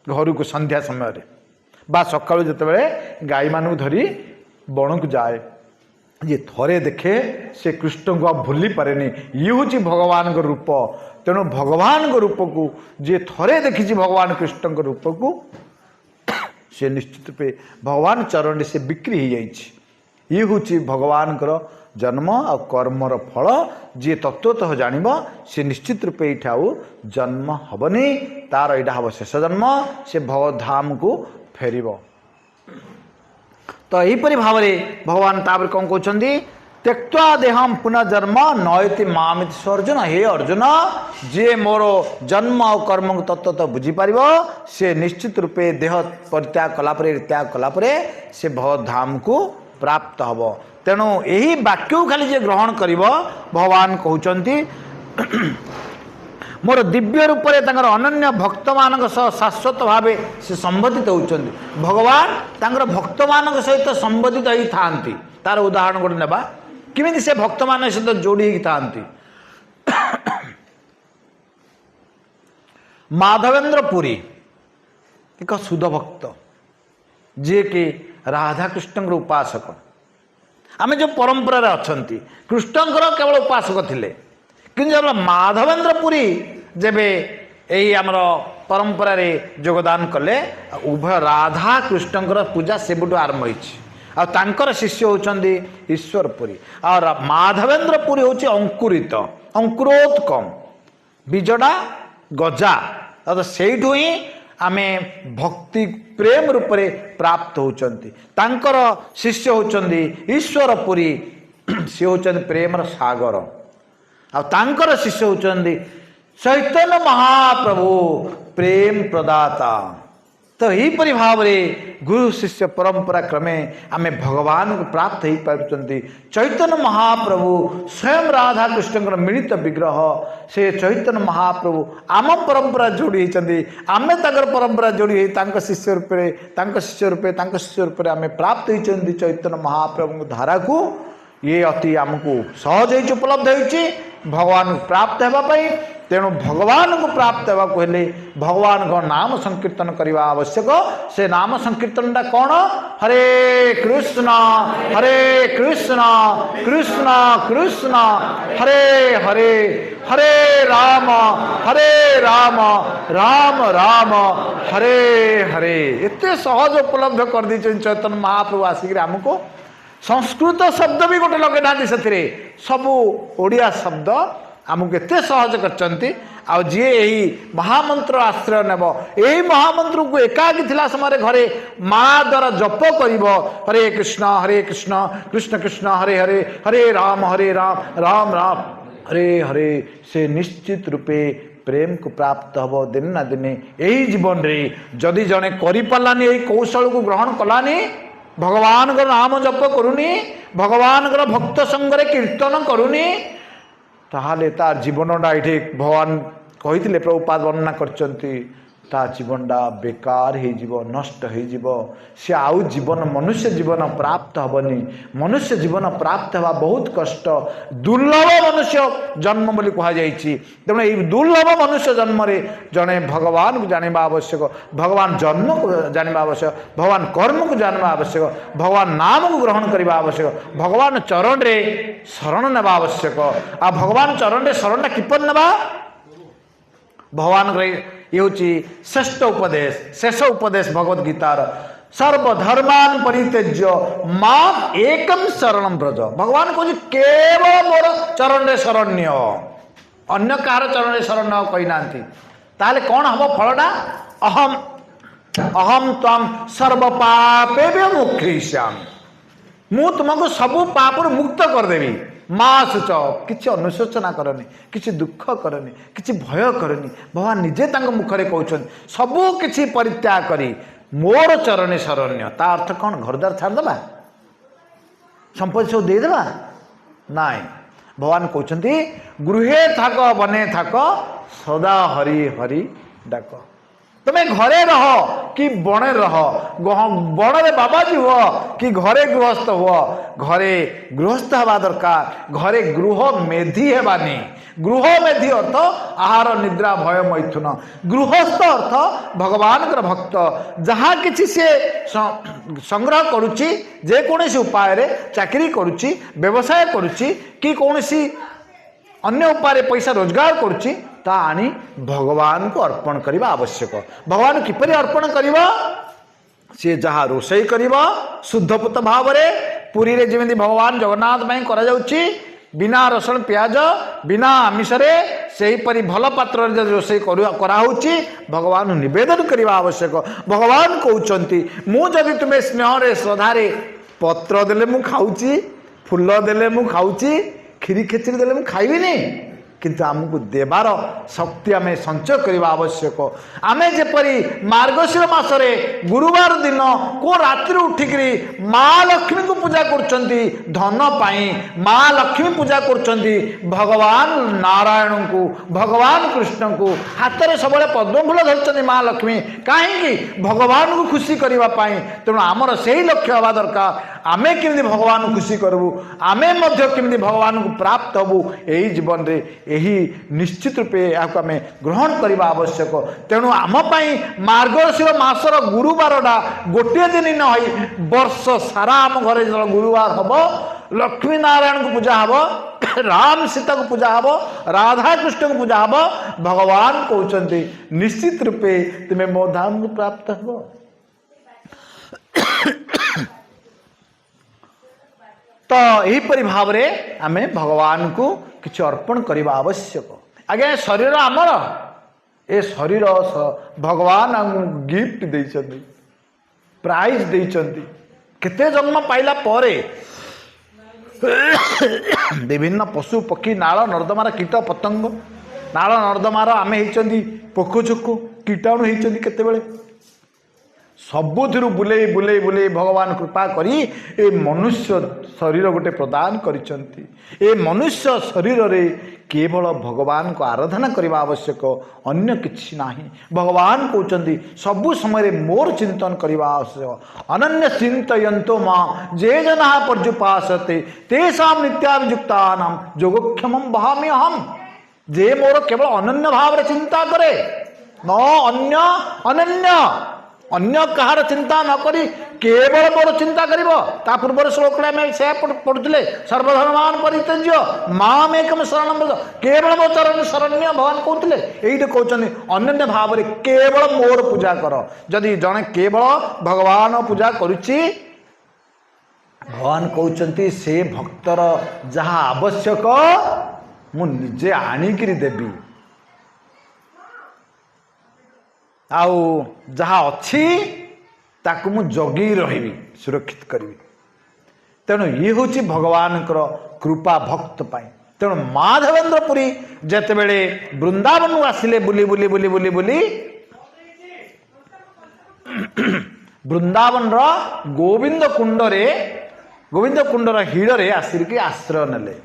घर को संध्या समय बा सका जितेबले गाई मानू धरी बण को जाए ये थरे देखे से कृष्ण को भूली पारे ये हूँ भगवान रूप तेणु भगवान रूप को जी थरे देखी भगवान कृष्ण रूप को से निश्चित रूपे भगवान चरण से बिक्री हो जाइए ये हूँ भगवान जन्म आ कर्मर फल जी तत्वतः जान सी निश्चित रूपे ये आउ जन्म हेनी तार यहाँ हम शेष जन्म से भगवधाम को फेर तो यहीपरि भाव में भगवान तापर कौन कहते त्यक्त्वा देहम पुनर्जन्म नयति मामिति सर्जुन हे अर्जुन जे मोर जन्म और कर्म को तत्वतः बुझीपार से निश्चित रूपे देह परित्याग कलापर त्याग कलापर से भगवधाम को प्राप्त हम तेणु यही वाक्य खाली जे ग्रहण कर भगवान कहते मोर दिव्य रूप से अनन्य भक्त मान शाश्वत भाव से संबोधित होती भगवान भक्त मान सहित संबोधित ही था तार उदाहरण गोटे नेबा किमिति से भक्त मान सहित जोड़ी था माधवेंद्र पुरी एक शुद्ध भक्त जी कि राधा कृष्ण उपासक आम जो परंपरा अच्छा कृष्णकर केवल उपासक थिले कि माधवेंद्र पुरी जेबे यही आमर परंपरा रे योगदान कले उभय राधा कृष्णकर पूजा सेबुटू आरंभ होकर शिष्य होती ईश्वर पुरी और माधवेंद्र पुरी हूँ अंकुरित अंकुरोत्कम बीजटा गजा से ही आमे भक्ति प्रेम रूप से प्राप्त होती शिष्य होती ईश्वर पुरी सी होती प्रेम सागर आर शिष्य होती चैतन्य महाप्रभु प्रेम प्रदाता तो यहीपरि भाव में गुरु शिष्य परंपरा क्रमे आमे भगवान को प्राप्त हो पार्टी चैतन्य महाप्रभु स्वयं राधा कृष्ण मिलित विग्रह से चैतन्य महाप्रभु आम परंपरा जोड़ी होती आमे परंपरा जोड़ी शिष्य रूपे आमे प्राप्त होती चैतन्य महाप्रभु धारा को ये अति आमको सहज उपलब्ध होती भगवान को प्राप्त होगापाई तेणु भगवान को प्राप्त होगा हेले भगवान को नाम संकीर्तन करने आवश्यक से नाम संकीर्तन कौन हरे कृष्ण कृष्ण कृष्ण हरे हरे हरे राम राम राम हरे हरे एत सहज उपलब्ध कर दी चैतन्य महाप्रभु आसिक आमको संस्कृत शब्द भी गोटे लगे ना से सबू ओडिया शब्द आमको एत सहज करचंती आ जी यही महामंत्र आश्रय नेब यही महामंत्र को एकाकी थिला समय घरे माँ द्वारा जप कर हरे कृष्ण कृष्ण कृष्ण हरे हरे हरे राम राम राम हरे हरे से निश्चित रूपे प्रेम को प्राप्त हम दिन ना दिने यही जीवन रे जदि जड़े करिपालानी यही कौशल को ग्रहण कलानी भगवान नाम जप करूनी भगवान भक्त संगे कीर्तन करूनी ताहले तार जीवनटा ये भगवान कही प्रभुपाद वर्णना करचंती ता जीवनटा बेकार हो नष्ट हो सी आउ जीवन मनुष्य जीवन प्राप्त हेनी मनुष्य जीवन प्राप्त हवा बहुत कष्ट दुर्लभ मनुष्य जन्म बोली कहुई तेणु ये दुर्लभ मनुष्य जन्म रे जड़े भगवान को जानवा आवश्यक भगवान जन्म को जानवा आवश्यक भगवान कर्म को जानवा आवश्यक भगवान नाम को ग्रहण करने आवश्यक भगवान चरण रे शरण नेबा आवश्यक आ भगवान चरण रे शरण किपर नेबा भगवान ये हूँ श्रेष्ठ उपदेश शेष उपदेश भगवद गीतार सर्वधर्मान परित्यज्य मां एकम शरणं व्रज भगवान कह केवल मोर चरण रे शरण्य अन्य कहार चरण रे शरण्य कही ना ताले कौन हम फलटा अहम अहम तम सर्व पापे मुख्यश्याम मु तुमको सबू पाप मुक्त करदेवी माँ शुच कि अनुशोचना करनी कि दुख करनी कि भय करनी भगवान निजे मुखरे कहते सबू किछि परित्याग करी मोर चरणे शरण्य ता अर्थ कौन घरद्वार छाड़देबा संपत्ति सब देदेबा नाई भगवान कहते गृहे थाक बने थाक सदा हरि हरि डाक तुम्हें घरे रह कि बणे रह बणे बाबाजी हुआ कि घरे गृहस्थ हुआ घरे गृहस्थ हवा दरकार घरे गृह मेधी हेबानी गृह मेधी अर्थ आहार निद्रा भय मैथुन गृहस्थ अर्थ भगवान भक्त जहाँ किसी से संग्रह करुच्ची जेकोसी उपाय रे चाकरी करुच्ची व्यवसाय करुच्ची कि कौनसी अन्य उपाय पैसा रोजगार करुच्ची ता आनी भगवान को अर्पण करने आवश्यक भगवान किपरि अर्पण करिबा सी जहाँ रोषई करिबा शुद्धपुत भाव रे पुरी रे जेमिति भगवान जगन्नाथ ପାଇଁ करा जाउची बिना रसुण प्याज बिना आमिष रे सेही परि भल पात्र रे रोषई करा होची भगवान निवेदन करने आवश्यक भगवान कहउचंती मु जदि तुमे स्नेह रे श्रद्धा रे पत्र देले मु खाउची फूल देले मु खाउची खीरी खेचरी देले मु खाइबिनी किंतु आमको देवार शक्ति आम संचय करने आवश्यक आमे जेपरी मार्गशीर मासरे गुरुवार दिन को रात्रि उठिकी माँ लक्ष्मी को पूजा करचंती धन पाई माँ लक्ष्मी पूजा करचंती भगवान नारायण को भगवान कृष्ण को हाथ में सब पद्म फूल धरचंती माँ लक्ष्मी कहीं भगवान को खुशी करने तेणु आमर से ही लक्ष्य हवा दरकार आमे केमि भगवान को खुशी करबू आमे मध्य केमि भगवान को प्राप्त हबू यही जीवन रे यही निश्चित रूपे यहाँ आम ग्रहण करने आवश्यक तेणु आम मार्गशीर मासर गुरुवारटा गोटे दिन न हो वर्ष सारा आम घर जो गुरुवार हम लक्ष्मी नारायण को पूजा हम राम सीता को पूजा हम राधा कृष्ण को पूजा हम भगवान कहते निश्चित रूपे तुम्हें मो धाम को प्राप्त हो तो यहीपरि भाव में आम भगवान को किसी अर्पण करने आवश्यक आज्ञा शरीर आमर ए शरीर भगवान गिफ्ट देइछन्ति प्राइज देइछन्ति केते जन्म पाइला परे विभिन्न पशु पक्षी नाल नर्दमार कीट पतंग नाल नर्दमार आमे होइछन्ति पोकोचोको कीटाणु होइछन्ति केतेबेले सबुथिर बुले बुले बुले भगवान कृपा करी ए मनुष्य शरीर गोटे प्रदान करिसंती ए मनुष्य शरीर रे केवल भगवान को आराधना करने आवश्यक अन्य किछि नाही भगवान कहउचंती सबु समय मोर चिंतन करने आवश्यक अनन्य चिंतयन्तो मां जे जना पर्युपासते तेषां नित्याभियुक्तानां योगक्षेमं वहामि अहम् जे मोर केवल अनन्य भाव रे चिंता करे न अन्य अनन्य अन्य कहार चिंता न करी केवल मोर चिंता करिवो ता पूर्व श्लोक में से पढ़ुले सर्वधर्मान परित्यज्य माम एकम शरणं व्रज केवल मो चरण शरण्य भगवान कहते यही कहते अनन्य भाव रे केवल मोर पूजा कर जदि जने केवल भगवान पूजा करुच्ची भगवान कहते से भक्तर जहाँ आवश्यक मु निजे आनिकिरी देवी आउ जहाँ अच्छी ताकू मु जगी रही सुरक्षित करी। तेणु ये हूँ भगवान कृपा भक्त पाई। तेणु माधवेंद्र पुरी जेतेबेले वृंदावन आसिले बुली बुली बुली बुली बुली वृंदावन गोविंद कुंडर हिड़े आसिक आश्रय नेले।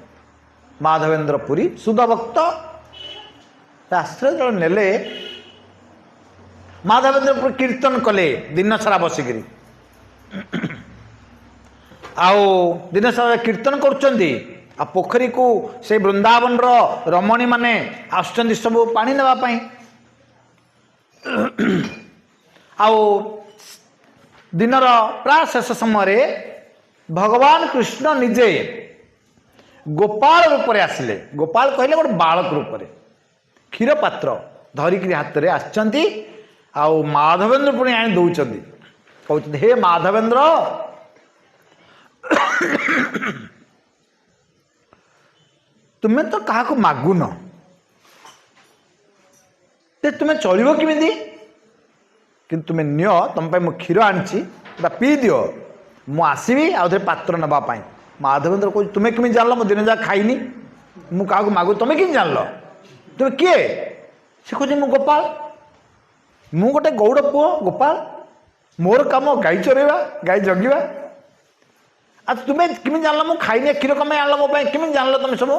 माधवेंद्र पुरी सुध भक्त आश्रय जल नेले। माधवेंद्र पुरी कीर्तन कले दिन सारा बसिकी आओ दिन सारा कीर्तन करुँच। आ पोखरी को से वृंदावन रमणी माने आसुचंदी सब पानी नेबाई। आओ दिनर प्राय शेष समय भगवान कृष्ण निजे गोपाल रूप में आसिले। गोपाल कहले गोटे बालक रूप में क्षीर पात्र धरिक हाथ में आसचंती। आओ माधवेंद्र पुणी आनी दौरान कहते हे माधवेंद्र तुम्हें तो क्या मागुन तुम्हें चलो किमी कि तुम्हें नियो तुम मु क्षीर आनी पी दियो मु आसबि आउ पात्र नापी। माधवेंद्र कह तुम्हें किमी जान मो दिन जा खाइनी मु क्या मागु तुम्हें कि जान तुम्हें किए से कह मु गोपाल मु गोटे गौड़ पुओ गोपाल मोर काम गाई चरेवा गाई जगिवा। अच्छा तुम्हें किमी जान मु खाइनी क्षीर कम आन मो किमी जान तुम सब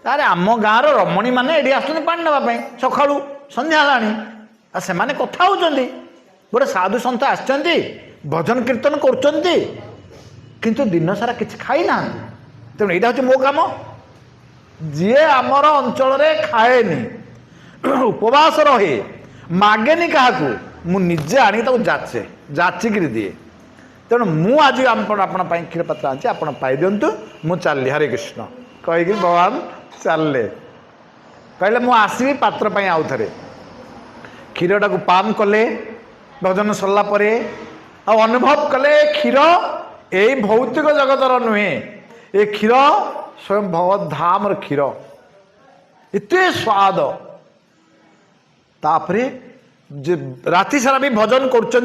अरे आम गाँव रमणी मैंने ये आस पानी नापी सका संध्या है से कथा होती गोटे साधु सन्थ आसचंती भजन कीर्तन करुँच किंतु दिन सारा किसी खाई ना। तेणु यहाँ हूँ मो कम जी आमर अंचल खाएनी उपवास रहे मागेनी क्या मु निजे आनी जाचे जाचिक दिए। तेणु मु आज आपण क्षीर पात्र आनी आप पाई दिंतु मु चलि हरे कृष्ण कहीकि भगवान चलले कहले मु आसबि पात्र पाई आउ थे क्षीरटा को पान कले भजन सरला परे आ अनुभव कले क्षीर यही भौतिक जगतर नुहे ये क्षीर स्वयं भगवत धाम क्षीर इतने स्वाद। तापरे राति सारा भी भजन करुँच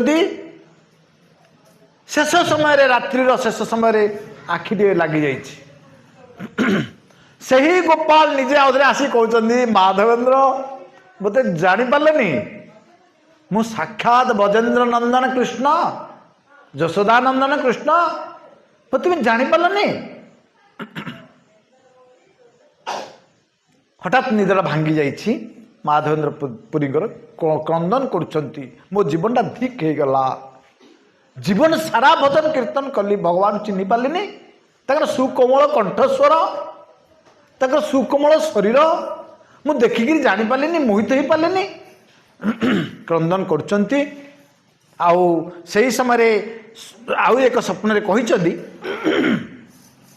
शेष समय रात्रि शेष समय आखि लगी जाइए सही गोपाल निजे आउे आसी कहते माधवेंद्र मत जापारे मु साक्षात ब्रजेन्द्र नंदन कृष्ण यशोदानंदन कृष्ण तुम्हें जापारे। हठात निदरा भांगी जाइए माधवेंद्र पुरी क्रंदन करुँच मो जीवनटा धिक हो गला जीवन सारा भजन कीर्तन कली भगवान चिन्ह पारे तक सुकोमल कंठस्वर तक सुकोमल शरीर मु देखिकी जापारे मोहित हो पारे क्रंदन करुँच। आउ से समय आउ एक स्वप्न कहते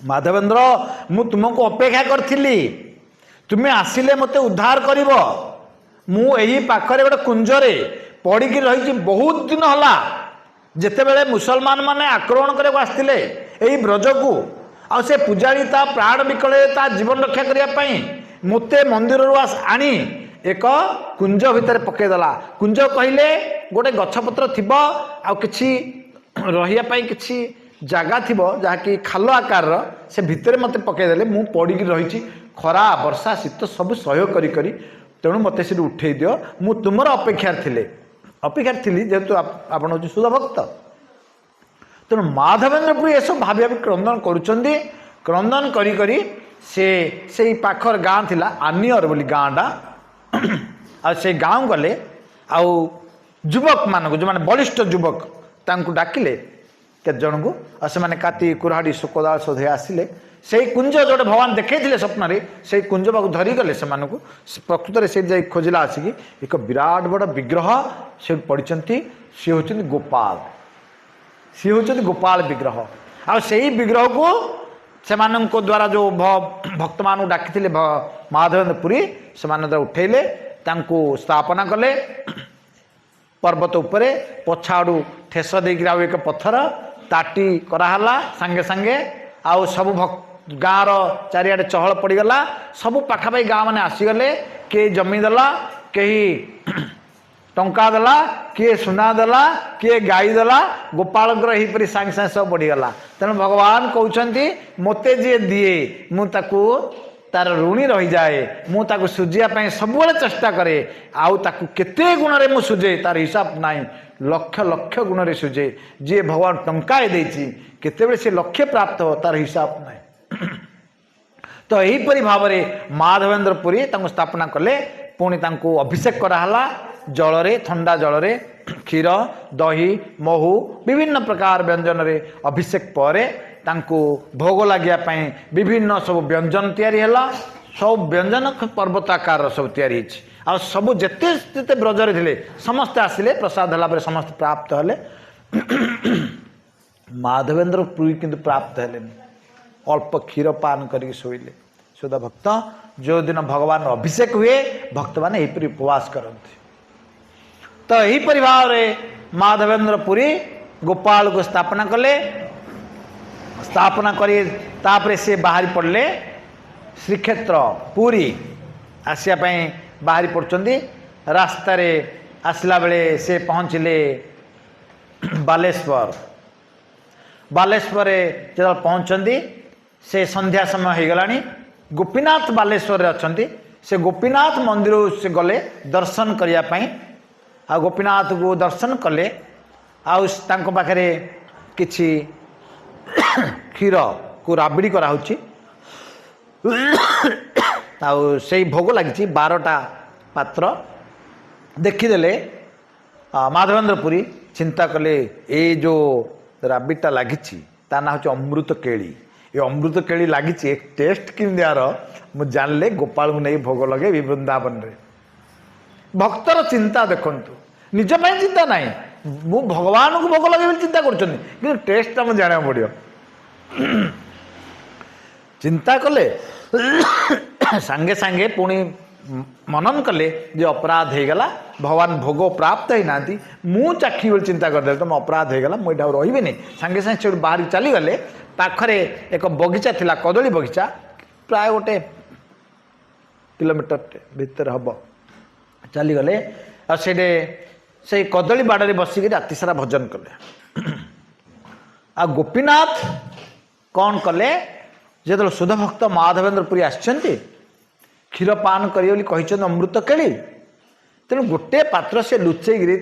माधवेंद्र मु तुमको अपेक्षा करी तुम्हें आसिले मते उद्धार कर मु यही पाखरे गोटे कुंजरे पड़ी रही बहुत दिन हला जेतेबेले मुसलमान माने आक्रमण करने आसते यही ब्रज को आ से पुजारी ता प्राण विकले ता जीवन रक्षा करने मते मंदिर आनी एक कुंज भितर पकईदेला। कुंज कहले गोटे गछपत्र थी आ कि रही किसी जगह थी जहाँकि खाल आकार से भितर मत पकईदे मु पड़ी रही खरा वर्षा शीत सब सह्य करी तेणु मत से उठे दियो मु तुमर अपेक्षार थी जेहेतु आपण हूँ सुध भक्त। तेणु माधवेंद्र पुरी ये सब भाभी क्रंदन क्रंदन करी से पाखर गाँ थिला आनियर बोली गाँटा आ से गाँव गले आउ युवक मानक जो माने बलिष्ठ युवक तांकु डाकिले केत जन को से काती कुराड़ी सुकोदाल सोधे आसिले से कुंज जोटे भगवान देखते स्वप्न से कुंज बाबू धरी गले से प्रकृत में से जाई खोजला आसिकी एक विराट बड़ विग्रह से पड़ी सी हूँ गोपाल सी हूँ गोपाल विग्रह आ विग्रह को से द्वारा जो भक्त मान डाकी माधवेंद्र पुरी से उठेले स्थापना कले पर्वत उपरे पछाड़ू ठेस देकर एक पत्थर ताटी कराला सांगे सांगे आउ सब गाँव चारिआडे चहल पड़गला सबू पाखापाखि गाँ मैंने आसीगले किए जमी देला कहीं टंका देला किए सुना देला किए गाई देला गोपालकर यहीपरि सागे सागे सब बढ़ीगला तेणु भगवान कहते मते जी दिए मुझे तार ऋणी रही जाए मुझे सुझापी सब चेष्टा करे आउ ताकू केते गुण रे मु सुझे तार हिसाब नाई लक्ष लक्ष गुण रे सुझे जी भगवान टंका देती केते से लक्ष्य प्राप्त हो तार हिसाब नाई तो यहीपरि भाव में माधवेंद्र पुरी स्थापना कले पुणी अभिषेक कराला जल रे ठंडा जल रे क्षीर दही महू विभिन्न प्रकार व्यंजन रे अभिषेक पर भोग लगे विभिन्न सब व्यंजन तैयारी हैला सब व्यंजन पर्वताकार सब तैयारी आ सब जेते जेते ब्रजरे थे समस्ते आसिले प्रसाद है समस्त प्राप्त हेले माधवेंद्र पुरी किंतु प्राप्त हेले अल्प क्षीर पान करके शोइले सुधा भक्त जो दिन भगवान अभिषेक हुए भक्त मैंने यहीपरि उपवास करते तो यहीपरि भाव में माधवेंद्र पुरी गोपाल को स्थापना कले स्थापना कर से बाहरी पड़े श्रीक्षेत्र पुरी आसवाई बाहरी पड़ते रास्तार आसला बेले से पहुँचले बालेश्वर बालेश्वर जो पहुँचती से संध्या समय हो गलानी गोपीनाथ बालेश्वर अच्छा से गोपीनाथ मंदिर से गले दर्शन करने आ गोपीनाथ को दर्शन कले आखिरे किछि क्षीर को राबिड़ी कराऊँच से भोग लगी 12टा पात्र देखीदे माधवेंद्र पुरी चिंता कले ये जो राबिड़टा लगी ता ना हूँ अमृत केली ये अमृत केली लगी टेस्ट किन यार मुझे जानले गोपाल को नहीं भोग लगे वृंदावन रे भक्तर चिंता देखंतु निज ପାଇଁ चिंता नहीं मु भगवान को भोग लगे चिंता कर टेस्ट मुझे जाना पड़ो चिंता कले सांगे सांगे पुणी मनन कले जे अपराध हो गला भगवान भोग प्राप्त ही ना मु चाखी बोली चिंता करदे तुम अपराध हो गला मुझे रही नहीं सांगे सांगे से बाहर चलीगले पाखरे एक बगीचा थिला कदली बगीचा प्राय गोटे किलोमीटर भितर हम चलीगले से कदली बाड़े बसिक राति सारा भजन कले आ गोपीनाथ कौन कले जो शुद्ध भक्त माधवेंद्र पुरी आसछन्ति क्षीर पान करी अमृत केली तेणु गोटे पात्र से लुचेगिरी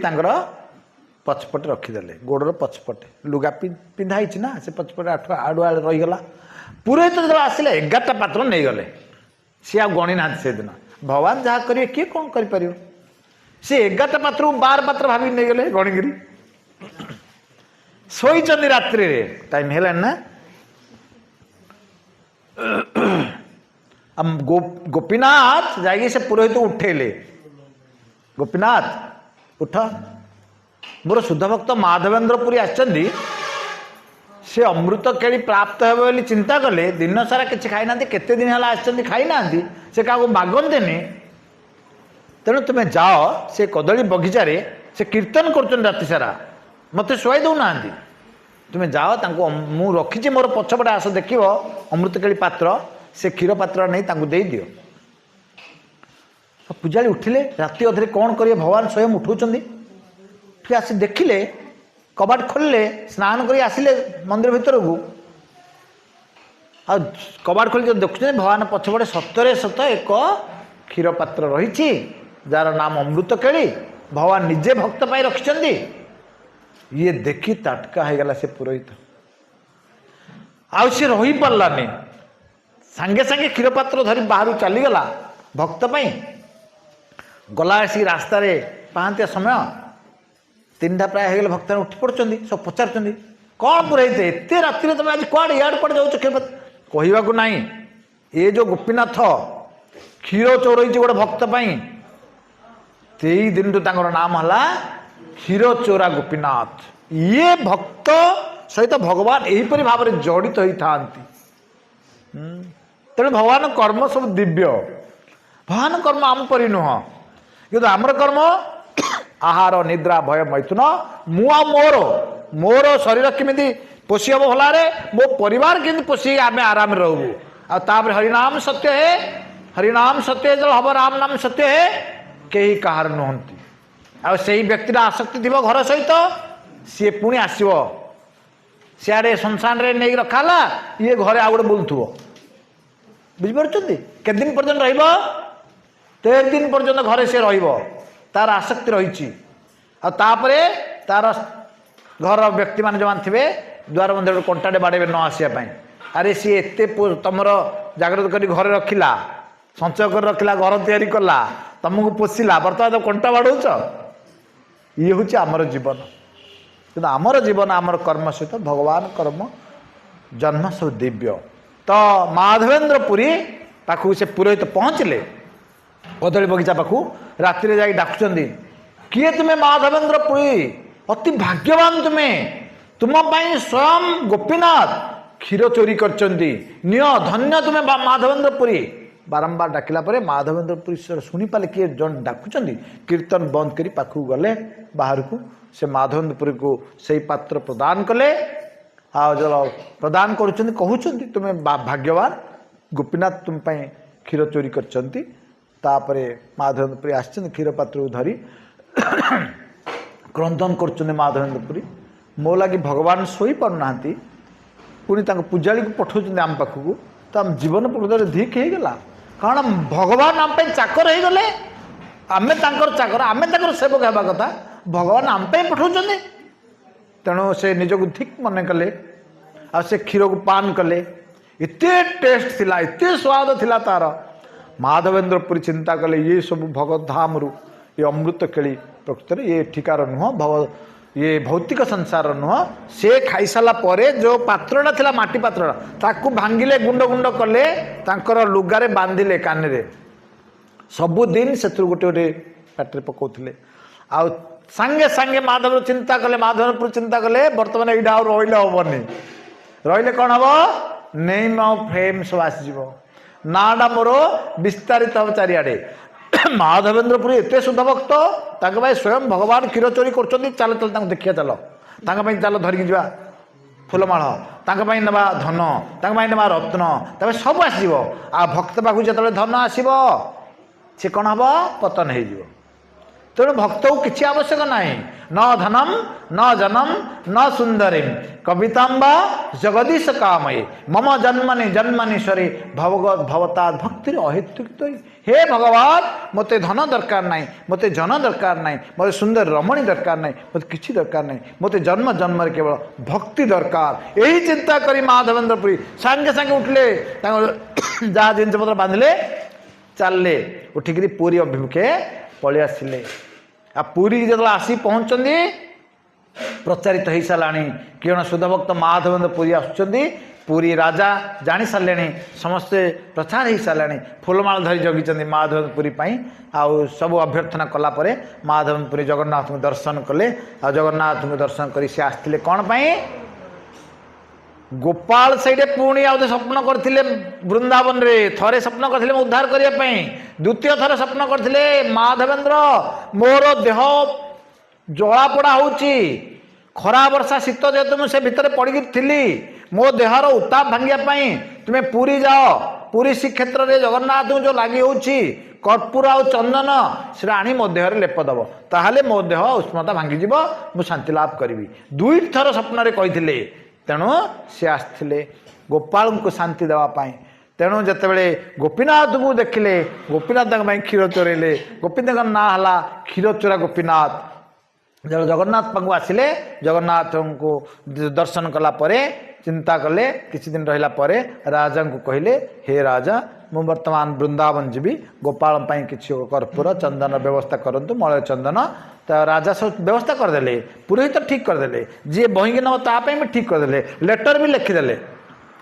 पछपटे रखीदे गोड़र पछपटे लुगा पिंधाई ना से पछपटे आड़ुआ रहीगला पुरोहित तो जो आसिले 11टा पात्र नहीं गले सी आ गणी ना से दिन भगवान जहाँ करेंगे किए कौन कर सी 11टा पात्र को 12 पात्र भावी नहीं गले गणिगिरी शोई रात्रि टाइम है ना गोपीनाथ जाइए से पुरोहित उठेले गोपीनाथ उठ मोर शुद्ध भक्त माधवेंद्र पुरी आछन्ति से अमृत केली प्राप्त हे बोली चिंता कले दिन सारा किसी खाई ना केते दिन है आछन्ति खाई ना से क्या मागंतेनि तेणु तुम्हें जाओ से कदली बगीचारे से कीर्तन कर राति सारा मत शुआई दौना तुम्हें जाओ मु रखी मोर पछपटे आस देख अमृत केली पात्र से क्षीर पात्र नहीं दे दियो पूजारी उठिले राति अधे कौन करेंगे भगवान स्वयं उठाऊँ आसी देखिले कबाट खोलिले स्नान कर आसिले मंदिर भितर को आ कबाट खोल देखुं भगवान पछपटे सतरे सत एक क्षीर पात्र रही जार नाम अमृत केली भगवान निजे भक्त पाई रखिंट ये देखी ताटका हो गला से पुरोहित आउ सी रही पार्लानी सांगे सांगे क्षीर पात्र धरी बाहर चलीगला भक्त पाई गला रास्तार पांतिया समय 3टा प्राय हो भक्त उठी पड़ते सब पचार कौन पुरोहित एत राति तुम आज कौन इड पड़ जाऊ क्षीर कहवाक ना ये जो गोपीनाथ क्षीर चोरई गोटे भक्त से दिन नाम है क्षीर चोरा गोपीनाथ ये भक्त सहित भगवान यहीपरि भाव में जड़ित होता तेणु भगवान कर्म सब दिव्य भगवान कर्म आम परी नुह कि आमर कर्म आहार निद्रा भय मैथुन मुआ मोर मोर शरीर किमिति पोषी हम भलारे मो परिवार केमती पोषी आम आराम रहबू आपर हरिनाम सत्य है हरिनाम सत्य जो हम राम नाम सत्य है कहीं कहार नुहति आई व्यक्ति आसक्ति थी घर सहित सी पुणी आसव सियाड़े संसार रे नहीं रखाला ये घरे आउ गोटे बुलुव बुझीपार केते दिन पर्यटन रही 13 दिन पर्यटन घरे सी तार आसक्ति रही तार घर व्यक्ति मान जो थे द्वार बंधे कंटाटे बाड़े न आसापी अरे सी एत तुम जागृत कर घरे रखिला संचय कर रखिला घर तैयारी कला तुमको पोषिला बर्तमान तो कंटा बाड़ौच ये हूँ आमर जीवन कि आमर जीवन आमर कर्म सहित भगवान कर्म जन्म सब दिव्य तो माधवेन्द्र पुरी पाखु से पुरोहित पहुँचले कदली बगीचा पाखु राति जा डाकुंट किए तुम्हें माधवेन्द्र पुरी अति भाग्यवान तुम्हें तुम स्वयं गोपीनाथ क्षीर चोरी कर धन्य तुम्हें माधवेन्द्र पुरी बारंबार डाकिला माधवेन्द्र पुरी शुणी पाले किए जन डाकुंट कीर्तन बंद करी पाखु गले बाहर को से माधवेन्द्र पुरी को सही पात्र प्रदान कले जल प्रदान करुँच कहते तुम्हें भाग्यवान गोपीनाथ तुम क्षीर चोरी कर माधवेन्द्र पुरी आस क्षीर पात्र को धरी क्रंदन कर माधवेन्द्र पुरी मो लगी भगवान शोई पारना पुणी पूजाड़ी को पठाऊँ आम पाखक तो आम जीवन प्रकृत धिक हो गला कारण भगवान आम चाकर हो गले आम चाकर आम सेवक हवा कथा भगवान आम पठाऊँ तेणु से निजक ठीक मन कले आ से क्षीर को पान कले एते टेस्ट थिला एते स्वाद थिला तार माधवेन्द्र पुरी चिंता कले ये सब भगवत धाम रु ये अमृत केली प्रकृत ये ठिकार नुह ये भौतिक संसार नुह से खाई सारा परे जो पात्रटा थिला माटी पात्रटा ताकू भांगिले गुंड गुंड कले तांकर लुगारे बांधिले कान सबुदिन से गोटे गोटे पाटे पकाउथिले आ सांगे सांगे माधव चिंता कले माधवपुर चिंता कले बर्तमान यहाँ रही हेनी रही कौन हम नेम फ्रेम सब आसव नाटा मोर विस्तारित हम चारिआडे माधवेन्द्रपुरी एत शुद्ध भक्त स्वयं भगवान क्षीर चोरी कर चल चल देखिए चल चल धरिकी जा फुलमाल ना धन ना रत्न सब आसव आ भक्त पाखु जो धन आसव सी कौन हम पतन हो तेणु भक्त को किसी आवश्यक नहीं न धनम न जनम न सुंदरी कवितांबा जगदीश कामये मम जन्मनि जन्मनीश्वरी भगवत भवता भक्ति अहेतुक हे भगवान मते धन दरकार नहीं मते जन दरकार नहीं मते सुंदर रमणी दरकार नहीं मते किसी दरकार नहीं मते जन्म जन्म केवल भक्ति दरकार यही चिंता करी माधवेन्द्र पुरी सांगे सांगे उठले जहाँ जिनस पत्र बांधिले चलले उठिक पुरी अभिमुखे पलि आसिले आ पुरी जो आसी पहुँचती प्रचारित हो सारा किरण शुद्ध भक्त माधवेन्द्र पुरी आसुरी राजा जानी सारे समस्ते प्रचार हो सारे फूलमाल धरी जगी माधवेन्द्र पुरी आउ सब अभ्यर्थना कलापर माधवेन्द्र पुरी जगन्नाथ को दर्शन कले आ जगन्नाथ को दर्शन कर सी आसते कौन गोपाल से पुणी आउ स्वप्न करते वृंदावन रे थरे स्वप्न करते उद्धार करने द्वितीय थर स्वप्न करते माधवेन्द्र मोर देह जलापोड़ा होची खरा वर्षा शीत जेहेतु मुझे भितर पड़ी थी मो देहर उत्ताप भांगापी तुम्हें पुरी जाओ पुरी श्रीक्षेत्र में जगन्नाथ जो लगी होची कर्पूर आ चंदन से आनी मो देह लेप दब ताहले मो देह उष्णता भांगीज मु शांति लाभ करी दुई थर स्वप्न कही तेणु सी आसते गोपाल को शांति देवाई तेणु जिते गोपीनाथ को देखिले गोपीनाथ क्षीर चोरेले गोपीनाथ ना है क्षीर चोरा गोपीनाथ जब जगन्नाथ पाखु आसिले जगन्नाथ को दर्शन कलापर चिंता कले किसी दिन रहा राजा को कहले हे राजा मु वर्तमान वृंदावन जीवी गोपाल किसी कर्पूर चंदन व्यवस्था करंतु मलय चंदन तो राजा सब व्यवस्था करदे पुरोहित तो ठीक करदे जी बहीकी नब ताप भी ठीक करदे लेटर भी लिखिदे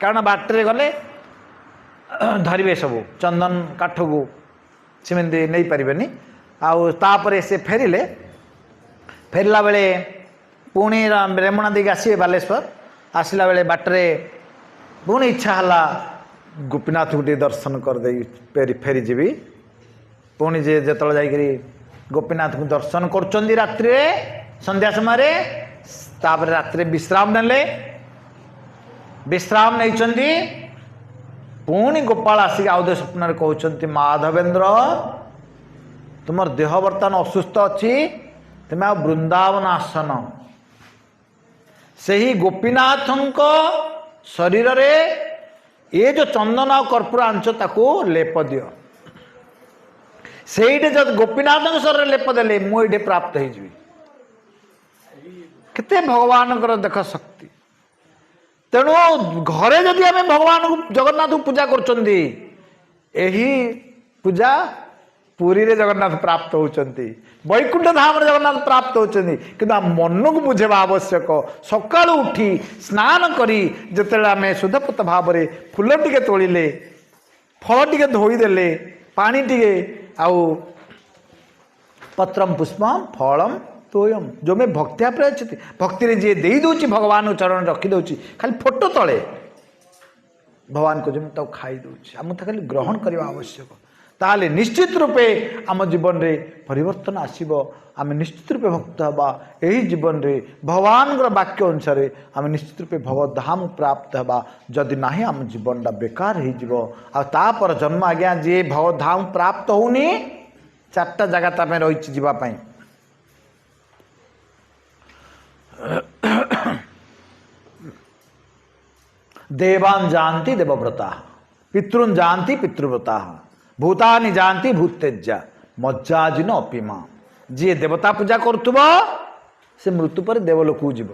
कारण बाटे गले धरवे सब चंदन काठ को सेमती नहीं पारे आउे से फेरिले फेरला बेले पुणी रेमुणा देके आसवे बालेश्वर आसला बेले बाटरे पुणी इच्छा है गोपीनाथ को दर्शन करदे फेरी जीवी पुणी जे जो जाकरी गोपीनाथ को दर्शन कर रात्रि संध्या समय रात्रि विश्राम नेले विश्राम नहीं। पुणी गोपाल आसिक आउ दे स्वप्न कहते माधवेन्द्र तुम देह बर्तमान असुस्थ अच्छी तुम्हें आ वृंदावन आसन से ही गोपीनाथ शरीर रे ये जो चंदन आ कर्पूर आंच ताको लेप दियो से जब गोपीनाथ शरीर लेप देले मुझे प्राप्त हो केते भगवान देख शक्ति। तेणु घरे जदि आम भगवान को जगन्नाथ को पूजा करछंती एही पूजा पुरी रे जगन्नाथ प्राप्त होचंती वैकुंठ धाम रे जगन्नाथ प्राप्त होचंती किंतु मन को बुझेबा आवश्यक। सकाळु उठी स्नान करी जतेला आम शुद्धपत भाव रे फूल टिके तोड़िले फल टिके धोई देले पानी टिके आउ पत्रम पुष्पम फलम तोयम जो मैं भक्तिया प्रयच्छति भक्ति रे जे देई दोची भगवान चरण रखी दोची खाली फोटो तले भगवान को जमी तो खाई दोची आम खाली ग्रहण करने आवश्यक। ताले निश्चित रूपे आम जीवन रे परिवर्तन आसीबो। आम निश्चित रूपे भक्त हवा यही जीवन रे भगवान वाक्य अनुसार आम निश्चित रूपे भगवधाम प्राप्त हवा। जदि नाही आम जीवनटा बेकार हो जीवो आ तापर जन्म आज्ञा जे भगवधाम प्राप्त होनी चारटा जगह तामें रही जीवा पाई। देवान जानती देवव्रता पितृन जानती पितृव्रता भूतानि जानती भूतेज्जा मज्जाजिन अपिमा जी देवता पूजा करुव से मृत्यु पर देवलोक जीव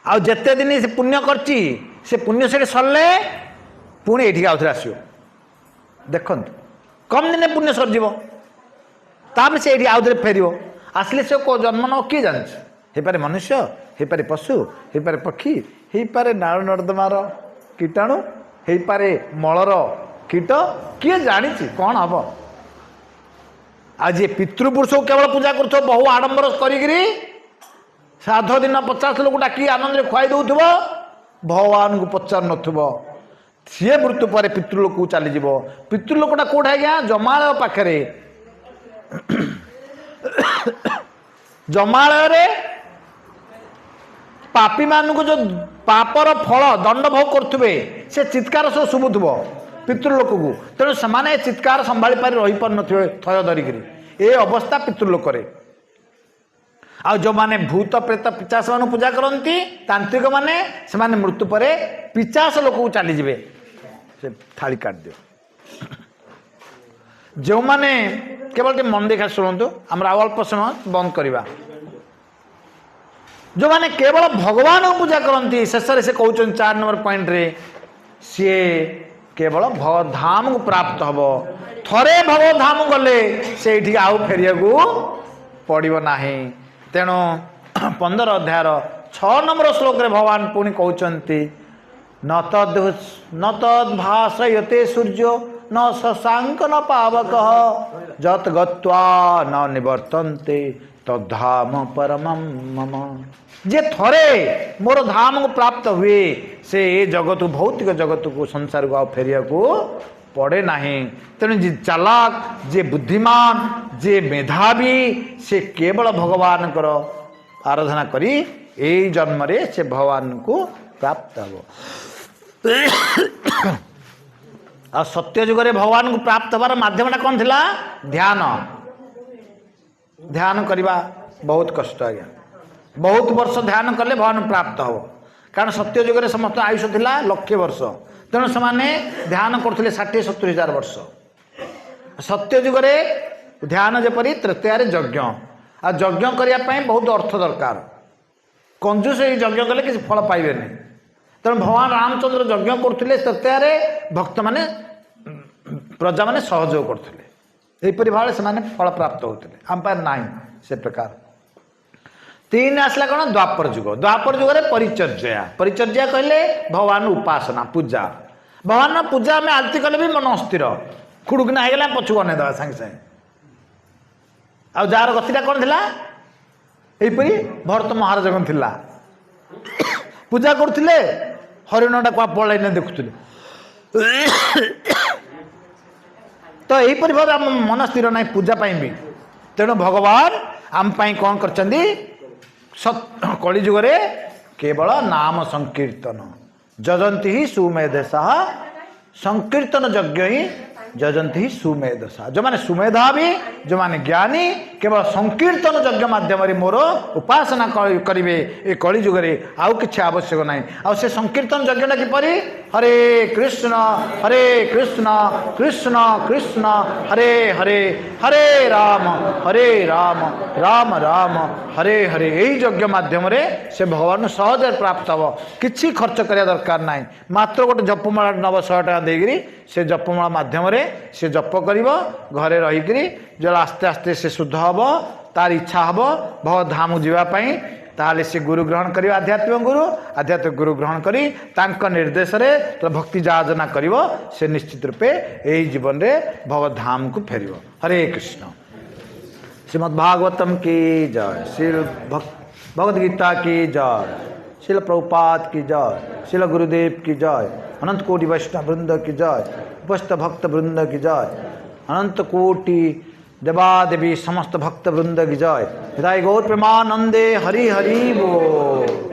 आ जेते दिन से पुण्य करची से पुण्य से सरले पुणी ये आउे आसो देखु कम दिन पुण्य सरजीव ताप से ये आउे फेर आसले से को जन्म न किए जान हे पारे मनुष्य हे पारे पशु हे पारे पक्षी हे पारे नाल नर्दमार कीटाणु हे पारे मलर कीट किए जानी कौन हम आज पितृपुरुष को केवल पूजा कर बहु आडंबर करी श्राद्ध दिन 50 लोग डाक आनंद खुआई दौथ भगवान को पचार नथुब सी मृत्यु पर पितृलोक को चलीज पितृलोकटा कौटा आज्ञा जमालय पाखे जमालय पापी मान को जो पापर फल दंड भोग करुवे से चित्कार सब शुभुव पितृलोक को तेणु से चित्कार संभाली पारि रही पार न थय धरिक ये अवस्था पितृलोक आ जो माने भूत प्रेत पिचास मान पूजा करती तांत्रिक माने से माने मृत्यु पर पिचास लोक को चलीजे से थाली काट दियो जो माने केवल मन देखा शुणु आम अल्प समय बंद करवा जो माने केवल भगवान को पूजा करती शेष से कहते 4 नंबर पॉइंट रे सी केवल भगवधाम को प्राप्त हम थरे भगवधाम गले से आउ फेरिया को पड़ो ना। तेणु 15 अध्यायर 6 नंबर श्लोक रे भगवान पुणी कहते न तद्भासयते सूर्यो न शशांक न पावक जत गत्वा न निवर्तन्ते तद्धाम परमं मम जे थरे मोर धाम को प्राप्त हुए से ये जगत भौतिक जगत को संसार को फेरिया को पड़े नहीं। तेणु जे चालाक जे बुद्धिमान जे मेधावी से केवल भगवान आराधना करी यही जन्म रे से भगवान को प्राप्त हो। आ सत्य युग रे भगवान को प्राप्त हबार माध्यमटा कौन थिला ध्यान ध्यान करवा बहुत कष्ट आज्ञा बहुत वर्ष ध्यान कले भगवान प्राप्त हो कारण सत्य युग समस्त आयुष थिला 1,00,000 वर्ष तेणु से ध्यान करते 60-70 हजार वर्ष। सत्य युग ध्यान जपरी तृतीय यज्ञ आ यज्ञ करने बहुत अर्थ दरकार कंजूस यज्ञ कले किसी फल पाइबे नहीं। तेणु भगवान रामचंद्र यज्ञ करते तृतीय भक्त माने प्रजा माने सहयोग करते यहीपरि भाव से फल प्राप्त होते आम पार ना से प्रकार। 3 आसला कौन द्वापर युग रे परिचर्या परिचर्या कहले भगवान उपासना पूजा भगवान पूजा में आलती कले भी मन अस्थिर खुड़ुकिना हो गला पछू अने दवा सांगे सांगे आ जार गतिटा कौन थिला यहीपरि भरत महाराज कौन थिला पूजा करथिले हरिणटा क्या पलैने देखुले तो यहीपरि भाव आम मन स्थिर ना पूजा भी तेणु भगवान आम कौन कर कलिजुग केवल नाम संकीर्तन जजंती ही सुमेधसा संकीर्तन यज्ञ ही जजंती ही सुमेधसा जो माने सुमेधावी जो माने ज्ञानी केवल संकीर्तन यज्ञ माध्यम मोर उपासना करेंगे ये कली जुगे आउ कि आवश्यक ना आ से संकीर्तन यज्ञ किपरि हरे कृष्ण कृष्ण कृष्ण हरे हरे हरे राम राम राम हरे हरे यही यज्ञ माध्यम से भगवान सहज प्राप्त हम किसी खर्च करिया दरकार ना मात्र गोटे जपमाला नब 100 टका देकरी से जपमाला माध्यम से जप कर घरे रहीकि जो आस्ते आस्ते से शुद्ध हम तार इच्छा हम भगवत धाम जावाई ताले से गुरु ग्रहण कर आध्यात्मिक गुरु ग्रहण करी तांका निर्देश रे भक्ति जाजना करिवो से निश्चित रूपे यही जीवन रे भगवत धाम को फेरिवो। हरे कृष्ण। श्रीमद् भागवतम की जय, श्री भगवद गीता की जय, श्रील प्रभुपाद की जय, श्रील गुरुदेव की जय, अनंत कोटि वैष्णव वृंद की जय, उपस्थ भक्त वृंद की जय, अनंत कोटि देवादेवी समस्त भक्त वृंद की जय। हृदय गौर प्रेमानंदे हरि हरि बोल।